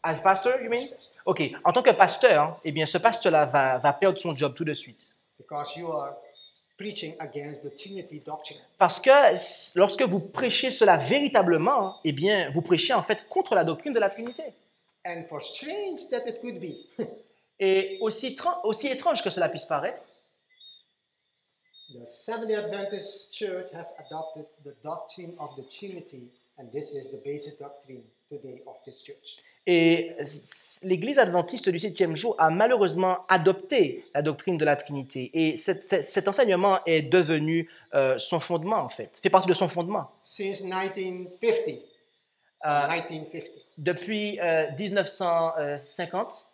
As pastor, you mean? Ok. En tant que pasteur, eh bien, ce pasteur-là va perdre son job tout de suite. Because you are preaching against the Trinity doctrine. Parce que lorsque vous prêchez cela véritablement, eh bien, vous prêchez en fait contre la doctrine de la Trinité. And for strange that it could be, Et aussi étrange que cela puisse paraître, the Seventh-day Adventist Church has adopted the doctrine of the Trinity, and this is the basic doctrine today of this church. et l'Église adventiste du 7e jour a malheureusement adopté la doctrine de la Trinité. Et cet enseignement est devenu son fondement, en fait, fait partie de son fondement. Since 1950, Euh, 1950, depuis 1950,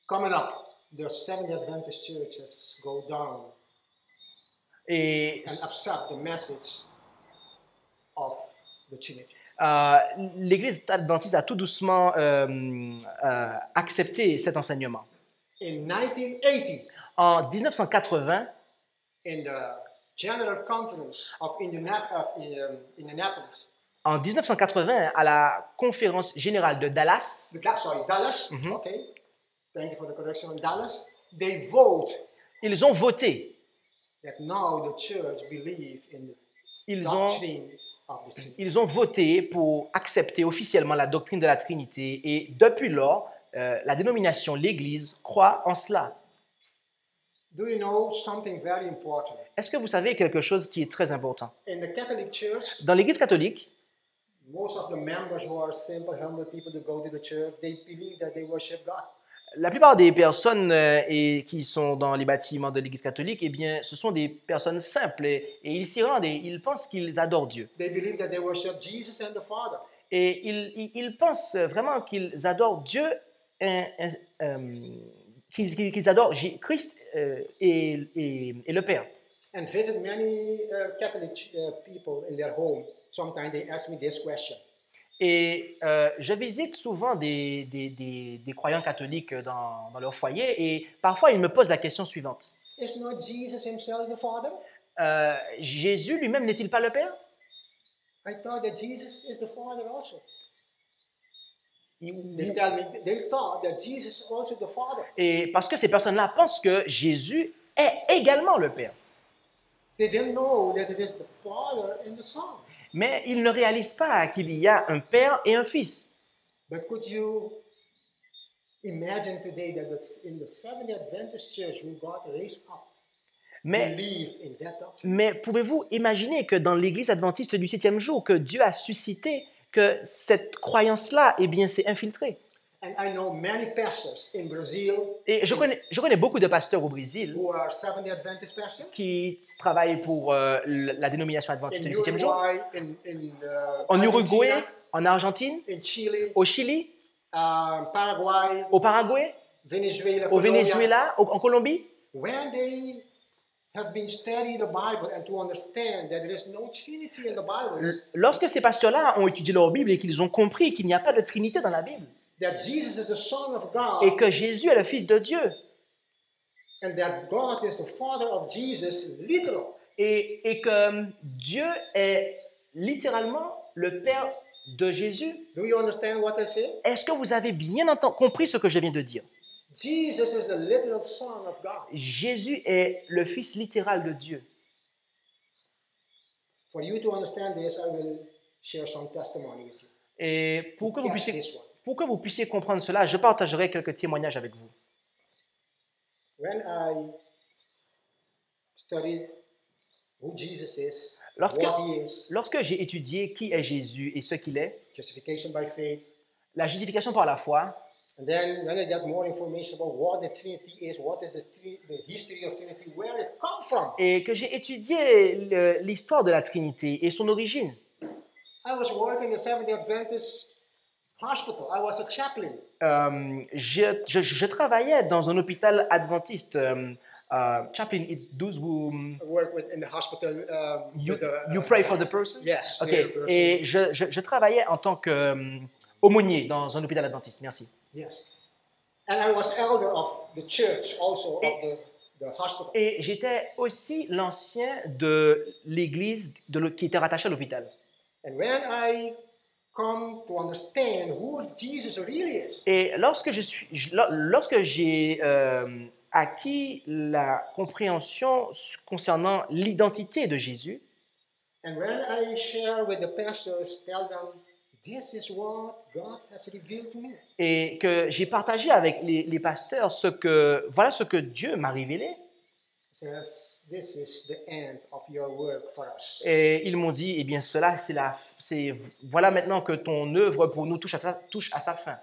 coming up, the Seventh-day Adventist Church has go down et and accept the message of the Trinity. l'Église adventiste a tout doucement accepté cet enseignement. In 1980, En 1980, in the General Conference of Indianapolis, en 1980, à la conférence générale de Dallas, Dallas, okay, thank you for the correction, Dallas, they vote ils ont voté. that now the church believe in the Ils ont, doctrine of the Trinity. ils ont voté pour accepter officiellement la doctrine de la Trinité et depuis lors, la dénomination, l'Église, croit en cela. Do you know something very important? Est-ce que vous savez quelque chose qui est très important? In the Catholic Church, Dans l'Église catholique, most of the members who are simple, humble people that go to the church, they believe that they worship God. la plupart des personnes qui sont dans les bâtiments de l'Église catholique, eh bien, ce sont des personnes simples et ils s'y rendent et ils pensent qu'ils adorent Dieu. They believe that they worship Jesus and the Father. Et ils pensent vraiment qu'ils adorent Dieu, qu'ils adorent Christ et le Père. And visit many Catholic people in their home. Sometimes they ask me this question. Et je visite souvent des croyants catholiques dans leur foyer et parfois ils me posent la question suivante. Is not Jesus himself the Father? Jésus lui-même n'est-il pas le Père? I thought that Jesus is the Father also. Il- They tell me they thought that Jesus is also the Father. Et parce que ces personnes-là pensent que Jésus est également le Père. They didn't know that it is the Father and the Son. Mais ils ne réalisent pas qu'il y a un Père et un Fils. But could you imagine today that in the Seventh-day Adventist Church who got raised up Mais, believe in that doctrine? mais pouvez-vous imaginer que dans l'Église adventiste du 7e jour, que Dieu a suscité que cette croyance-là, eh bien, s'est infiltrée? And I know many pastors in Brazil Et je connais beaucoup de pasteurs au Brésil who are Seventh-day Adventist pastors, qui travaillent pour la dénomination adventiste in du 7e jour, Uruguay, en Uruguay, Argentina, en Argentine, in Chile, au Chili, Paraguay, au Paraguay, Venezuela, au Colombia. Venezuela, en Colombie. When they have been studying the Bible and to understand that there is no Trinity in the Bible, Lorsque ces pasteurs-là ont étudié leur Bible et qu'ils ont compris qu'il n'y a pas de Trinité dans la Bible that Jesus is the Son of et God, que Jésus est le Fils de Dieu and that God is the Father of Jesus, literal. et que Dieu est littéralement le Père de Jésus, Do you understand what I say? est-ce que vous avez bien compris ce que je viens de dire? Jesus is the literal Son of God. Jésus est le Fils littéral de Dieu. For you to understand this, I will share some testimony with you. Et pour que Catch this one. vous puissiez comprendre cela, je partagerai quelques témoignages avec vous. When I studied who Jesus is, Lorsque, what he is, lorsque j'ai étudié qui est Jésus et ce qu'il est, justification by faith, la justification par la foi, and then when I got more information about what the Trinity is, what is the history of Trinity, where it come from, et que j'ai étudié l'histoire de la Trinité et son origine, I was working in the Seventh-day Adventist hospital. I was a chaplain. je travaillais dans un hôpital adventiste. Chaplain, it's those who I work in the hospital. you pray for the person. Yes. Ok. the person. Et je travaillais en tant que aumônier dans un hôpital adventiste. Merci. Yes. And I was elder of the church, also of the hospital. Et j'étais aussi l'ancien de l'église qui était rattachée à l'hôpital. And when I come to understand who Jesus really is, Et lorsque j'ai acquis la compréhension concernant l'identité de Jésus, and when I share with the pastors, tell them, this is what God has revealed to me. et que j'ai partagé avec les pasteurs voilà ce que Dieu m'a révélé, He says, this is the end of your work for us. et ils m'ont dit, eh bien cela, voilà maintenant que ton œuvre pour nous touche à sa fin.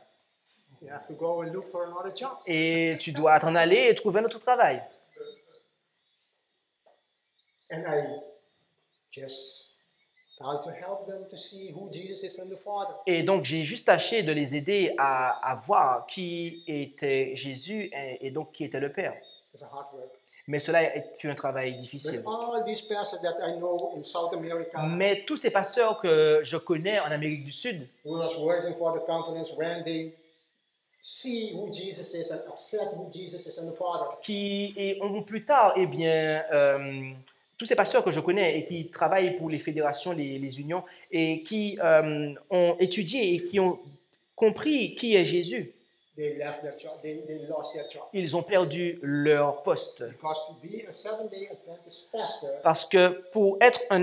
You have to go and look for another job. Et tu dois t'en aller et trouver un autre travail. And I just try to help them to see who Jesus is and the Father. Et donc j'ai juste tâché de les aider à voir qui était Jésus et donc qui était le Père. It's a hard work. Mais cela fut un travail But difficile. all these pastors that I know in South America, Mais tous ces pasteurs que je connais en Amérique du Sud, who was working for the conference, when they see who Jesus is and accept who Jesus is and the Father, qui ont plus tard, eh bien, tous ces pasteurs que je connais et qui travaillent pour les fédérations, les unions, et qui ont étudié et qui ont compris qui est Jésus, they left their job. They lost their job. ils ont perdu leur poste. Because to be a Seventh-day Adventist pastor, Parce que pour être un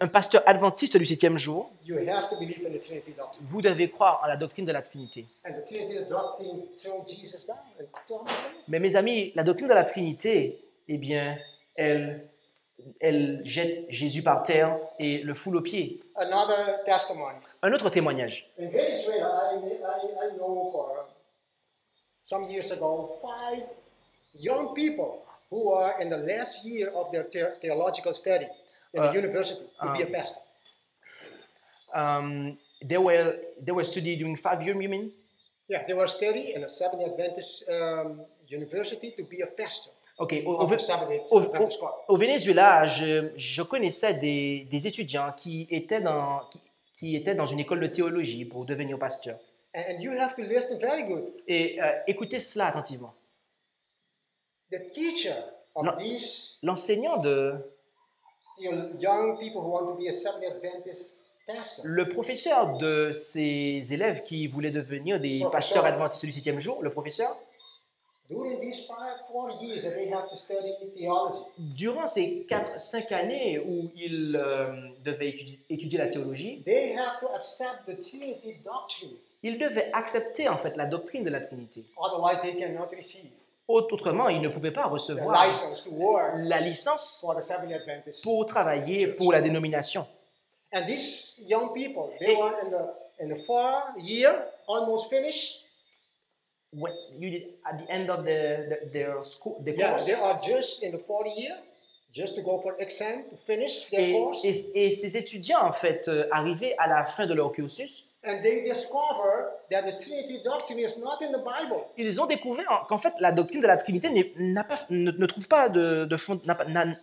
pasteur adventiste du 7e jour, you have to believe in the Trinity doctrine. vous devez croire en la doctrine de la Trinité. And the Trinity doctrine threw Jesus down and threw him away. Mais mes amis, la doctrine de la Trinité, eh bien, elle jette Jésus par terre et le foule aux pieds. Another testimony. Un autre témoignage. In Venezuela, I know for some years ago 5 young people who are in the last year of their theological study in the university to be a pastor. They were studying 5 years, you mean? Yeah, they were studying in a Seventh-day Adventist university to be a pastor. Ok, of a Seventh-day Adventist school. au Venezuela, je connaissais des étudiants qui étaient dans une école de théologie pour devenir pasteur. And you have to listen very good. Et écoutez cela attentivement. The teacher of these L'enseignant de... young people who want to be a Seventh-day Adventist pastor, Le professeur de ces élèves qui voulaient devenir des pasteurs adventistes du 7e jour, le professeur, during these 4 years that they have to study theology, durant ces 4-5 années où il devait étudier la théologie, they have to accept the Trinity doctrine. il devait accepter en fait la doctrine de la Trinité. Otherwise, they cannot receive Autrement, il ne pouvait pas the recevoir license to work la licence for the Seventh-day Adventist. pour travailler pour la dénomination. And these young people, they were in the 4th year, almost finished. at the end of their school, their Yeah, course. they are just in the 4th year, just to go for exam, to finish their course. Et ces étudiants, en fait, arrivaient à la fin de leur cursus, And they discover that the Trinity doctrine is not in the Bible. ils ont découvert qu'en fait, la doctrine de la Trinité ne trouve pas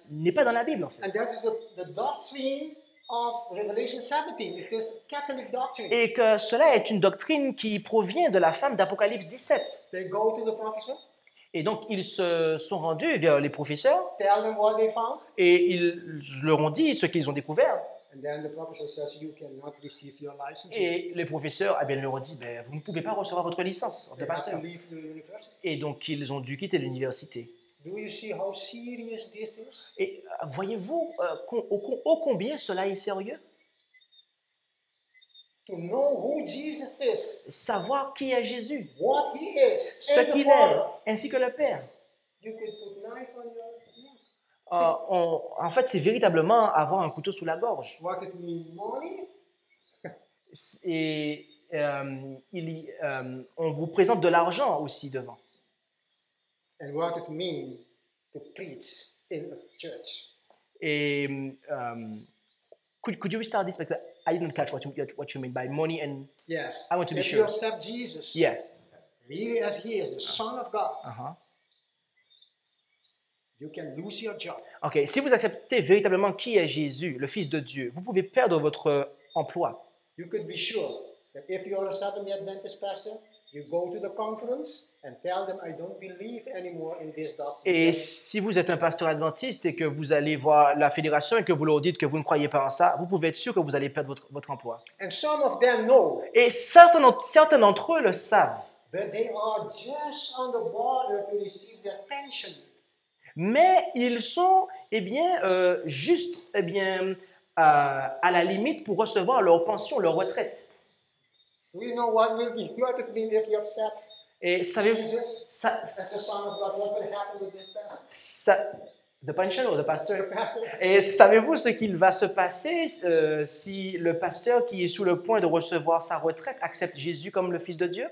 n'est pas dans la Bible, en fait. And that is the doctrine of Revelation 17. It is Catholic doctrine. Et que cela est une doctrine qui provient de la femme d'Apocalypse 17. They go to the professor, Et donc, ils se sont rendus vers les professeurs tell them what they found, et ils leur ont dit ce qu'ils ont découvert. and then the professor says you cannot receive your license. Et les professeurs, eh bien, ils leur ont dit, ben, vous ne pouvez pas recevoir votre licence de They have to pasteur. leave the university. Et donc, ils ont dû quitter l'université. Do you see how serious this is? Et voyez-vous ô combien cela est sérieux? To know who Jesus is, Savoir qui est Jésus, what he is, ce and the qu'il est, Father. ainsi que le Père. You could put knife on your neck. En fait, c'est véritablement avoir un couteau sous la gorge. What it means, money? Et on vous présente de l'argent aussi devant. And what it means to preach in a church. Et could you restart this? Because I didn't catch what you mean by money and Yes. I want to be if sure. you accept Jesus, yeah. really as he is, the Son of God, Uh-huh. you can lose your job. Ok. Si vous acceptez véritablement qui est Jésus, le Fils de Dieu, vous pouvez perdre votre emploi. You could be sure that if you are a Seventh-day Adventist pastor, you go to the conference and tell them, I don't believe anymore in this doctrine. Et si vous êtes un pasteur adventiste et que vous allez voir la fédération et que vous leur dites que vous ne croyez pas en ça, vous pouvez être sûr que vous allez perdre votre emploi. And some of them know, Et certains d'entre eux le savent, but they are just on the border to receive their pension. mais ils sont juste à la limite pour recevoir leur pension, leur retraite. Do you know what it means if you accept Et savez-vous, Jesus ça, as the Son of God? What will happen with this pastor? the pension or the pastor? The pastor? Et savez-vous ce qu'il va se passer si le pasteur qui est sous le point de recevoir sa retraite accepte Jésus comme le Fils de Dieu?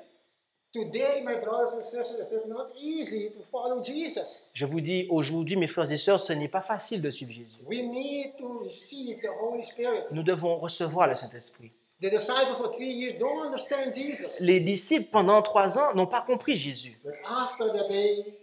Today, my brothers and sisters, it's not easy to follow Jesus. Je vous dis aujourd'hui, mes frères et sœurs, ce n'est pas facile de suivre Jésus. We need to receive the Holy Spirit. Nous devons recevoir le Saint-Esprit. The disciples for 3 years don't understand Jesus. Les disciples, pendant 3 ans, n'ont pas compris Jésus. But after that, they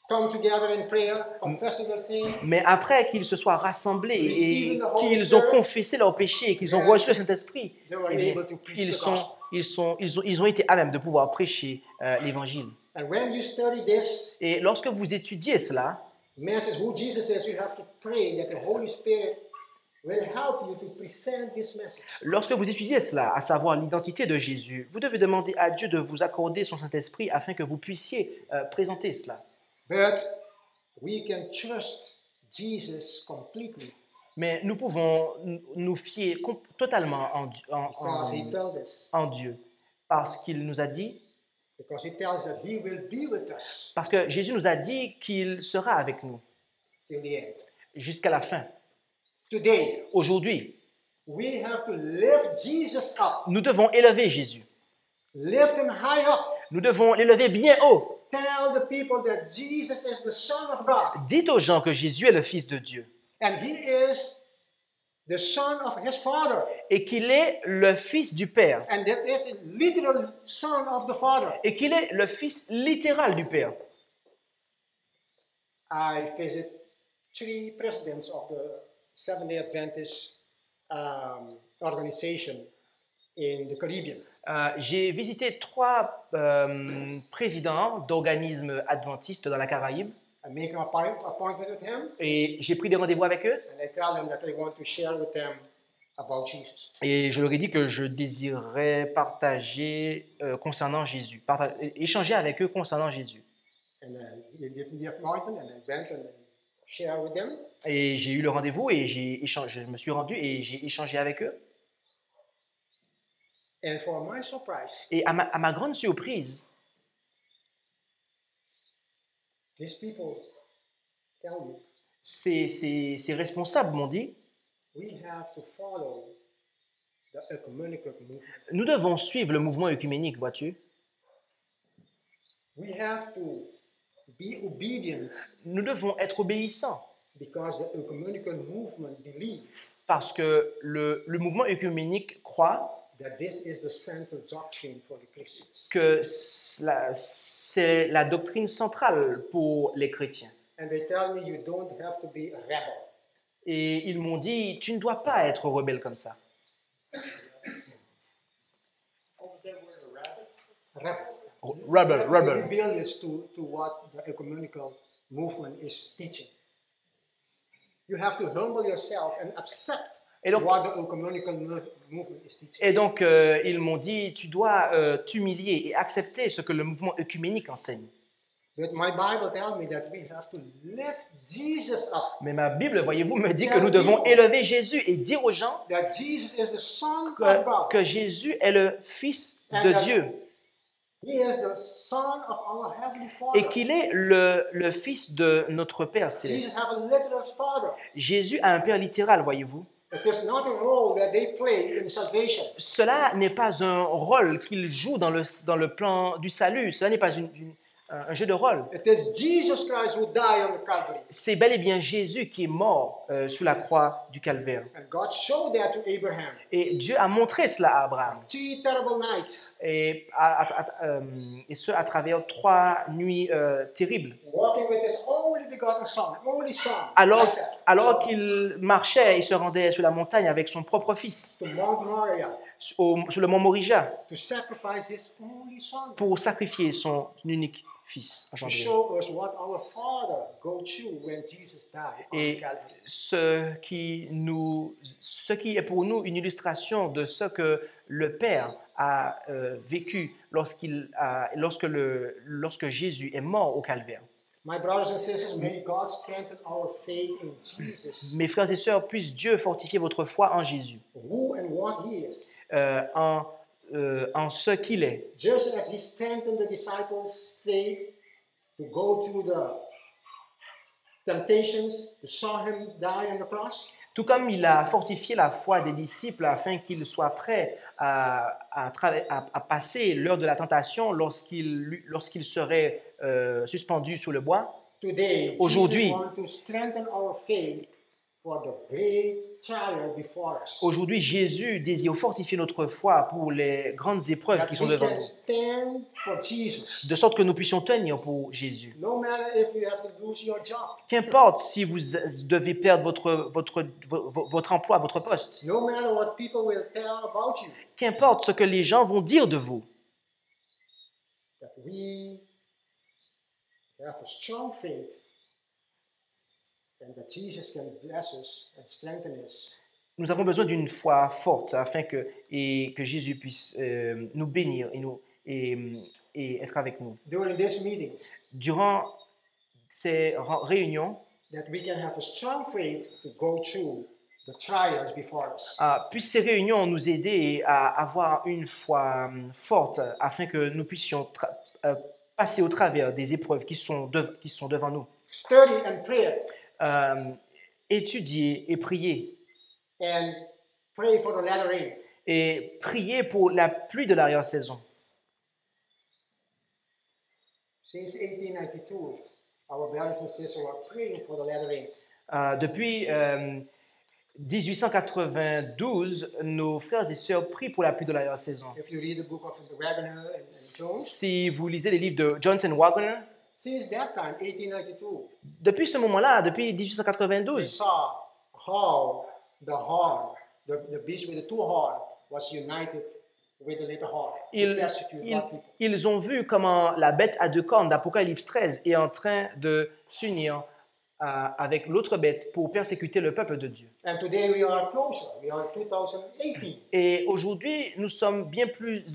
come together in prayer, confessing their sin, Mais après qu'ils se soient rassemblés et qu'ils ont confessé leurs péchés et qu'ils ont reçu le Saint-Esprit, they were eh bien, able to preach the gospel. ils ont été à même de pouvoir prêcher l'Évangile. And when you study this Et lorsque vous étudiez cela, message, who Jesus is, you have to pray that the Holy Spirit will help you to present this message. lorsque vous étudiez cela, à savoir l'identité de Jésus, vous devez demander à Dieu de vous accorder son Saint-Esprit afin que vous puissiez présenter cela. But we can trust Jesus completely Mais nous pouvons nous fier totalement because he told us. en Dieu, parce qu'il nous a dit, Because he tells that he will be with us parce que Jésus nous a dit qu'il sera avec nous till the end. jusqu'à la fin. Today, Aujourd'hui, we have to lift Jesus up, nous devons élever Jésus. lift him high up. Nous devons l'élever bien haut. Tell the people that Jesus is the Son of God Dites aux gens que Jésus est le Fils de Dieu and he is the Son of his Father, et qu'il est le Fils du Père and that is a literal Son of the Father. et qu'il est le Fils littéral du Père. I visit 3 presidents of the Seventh-day Adventist organization in the Caribbean. J'ai visité 3 présidents d'organismes adventistes dans la Caraïbe I make an appointment with him, et j'ai pris des rendez-vous avec eux and I tell them that I want to share with them about Jesus. et je leur ai dit que je désirais partager concernant Jésus, échanger avec eux concernant Jésus. And he gave me the appointment, and I went and I shared with them. Et j'ai eu le rendez-vous et je me suis rendu et j'ai échangé avec eux. And for my surprise, Et à ma grande surprise, these people tell me ces responsables m'ont dit, we have to follow the ecumenical movement. nous devons suivre le mouvement œcuménique, vois-tu. We have to be obedient Nous devons être obéissants because the ecumenical movement believes parce que le mouvement œcuménique croit that this is the central doctrine for the Christians. que c'est la doctrine centrale pour les chrétiens. And they tell me you don't have to be a rebel. Et ils m'ont dit, tu ne dois pas être rebelle comme ça. Rebel. Rebel. Rebellious to what the ecumenical movement is teaching. You have to humble yourself and accept Et donc, what the ecumenical movement is teaching. et donc ils m'ont dit, tu dois t'humilier et accepter ce que le mouvement œcuménique enseigne. But my Bible tells me that we have to lift Jesus up. Mais ma Bible, voyez-vous, me dit que nous devons élever Jésus et dire aux gens That Jesus is the Son of God. que Jésus est le Fils de Dieu He is the Son of our Heavenly et Father. qu'il est le Fils de notre Père céleste. Jesus have a literal father. Jésus a un Père littéral, voyez-vous. It is not a role that they play in salvation. Cela n'est pas un rôle qu'il joue dans le plan du salut. Cela n'est pas un jeu de rôle. It is Jesus Christ who died on the Calvary. C'est bel et bien Jésus qui est mort sous la croix du Calvaire. And God showed that to Abraham. Et Dieu a montré cela à Abraham. 3 terrible nights. Et ce, à travers 3 nuits terribles. Walking with his only begotten son, only son, Alors Isaac, qu'il marchait et se rendait sur la montagne avec son propre fils, to Mount Moriah sur le mont Morija, to sacrifice his only son. pour sacrifier son unique fils To engendré. show us what our Father go through when Jesus died on the Et Calvary. ce qui est pour nous une illustration de ce que le Père a vécu lorsque Jésus est mort au Calvaire. My brothers and sisters, may God strengthen our faith in Jesus, Mes frères et sœurs, puisse Dieu fortifier votre foi en Jésus, who and what He is. en ce qu'il est. Just as He strengthened the disciples' faith to go through the temptations, to saw Him die on the cross, Tout comme il a fortifié la foi des disciples afin qu'ils soient prêts à passer l'heure de la tentation lorsqu'ils seraient suspendus sous le bois. today, Aujourd'hui. Jesus wants to strengthen our faith for the great trial before us. Aujourd'hui, Jésus désire fortifier notre foi pour les grandes épreuves That qui sont we devant can nous, stand for Jesus. de sorte que nous puissions tenir pour Jésus. No matter if you have to lose your job. Qu'importe si vous devez perdre votre emploi, votre poste. No matter what people will tell about you. Qu'importe ce que les gens vont dire de vous. That we have a strong faith and that Jesus can bless us and strengthen us. Nous avons besoin d'une foi forte afin que Jésus puisse nous bénir et être avec nous. During these meetings, Durant ces réunions, that we can have a strong faith to go through the trials before us. puissent ces réunions nous aider à avoir une foi forte afin que nous puissions passer au travers des épreuves qui sont devant nous. Study and pray Étudier et prier. and pray for the latter rain. Et prier pour la pluie de l'arrière-saison. Since 1892, our brothers and sisters were praying for the latter rain. Depuis 1892, nos frères et sœurs prient pour la pluie de l'arrière-saison. If you read the book of Wagner and Jones, Si vous lisez les livres de Johnson Wagner, since that time, 1892, depuis ce moment-là, depuis we 1892, saw how the horn, the beast with the two horns, was united with the little horn to persecute God's people. ils ont vu comment la bête à 2 cornes d'Apocalypse 13 est en train de s'unir avec l'autre bête pour persécuter le peuple de Dieu. And today we are closer. We are in 2018. Et aujourd'hui, nous sommes bien plus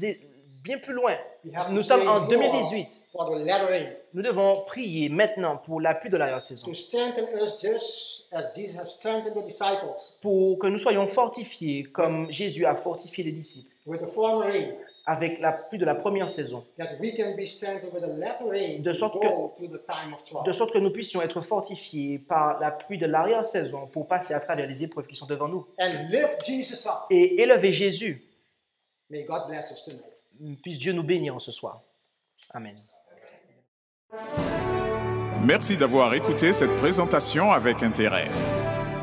loin. We have to Nous sommes pray en more 2018. for the latter rain Nous devons prier maintenant pour la pluie de l'arrière-saison, to strengthen us just as Jesus has strengthened the disciples pour que nous soyons fortifiés comme Jésus a fortifié les disciples with the former rain, avec la pluie de la première saison, that we can be strengthened with the latter rain De to sorte go to the time of de trial. sorte que nous puissions être fortifiés par la pluie de l'arrière-saison pour passer à travers les épreuves qui sont devant nous. And lift Jesus up. Et élever Jésus. May God bless us tonight. Puisse Dieu nous bénir ce soir. Amen. Merci d'avoir écouté cette présentation avec intérêt.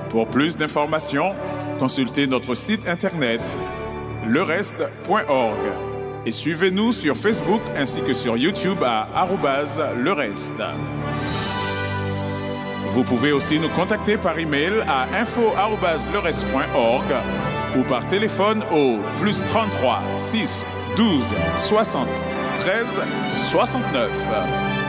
Pour plus d'informations, consultez notre site internet lereste.org et suivez-nous sur Facebook ainsi que sur YouTube à @lereste. Vous pouvez aussi nous contacter par email à info@lereste.org ou par téléphone au +33 6 12 60 13 69.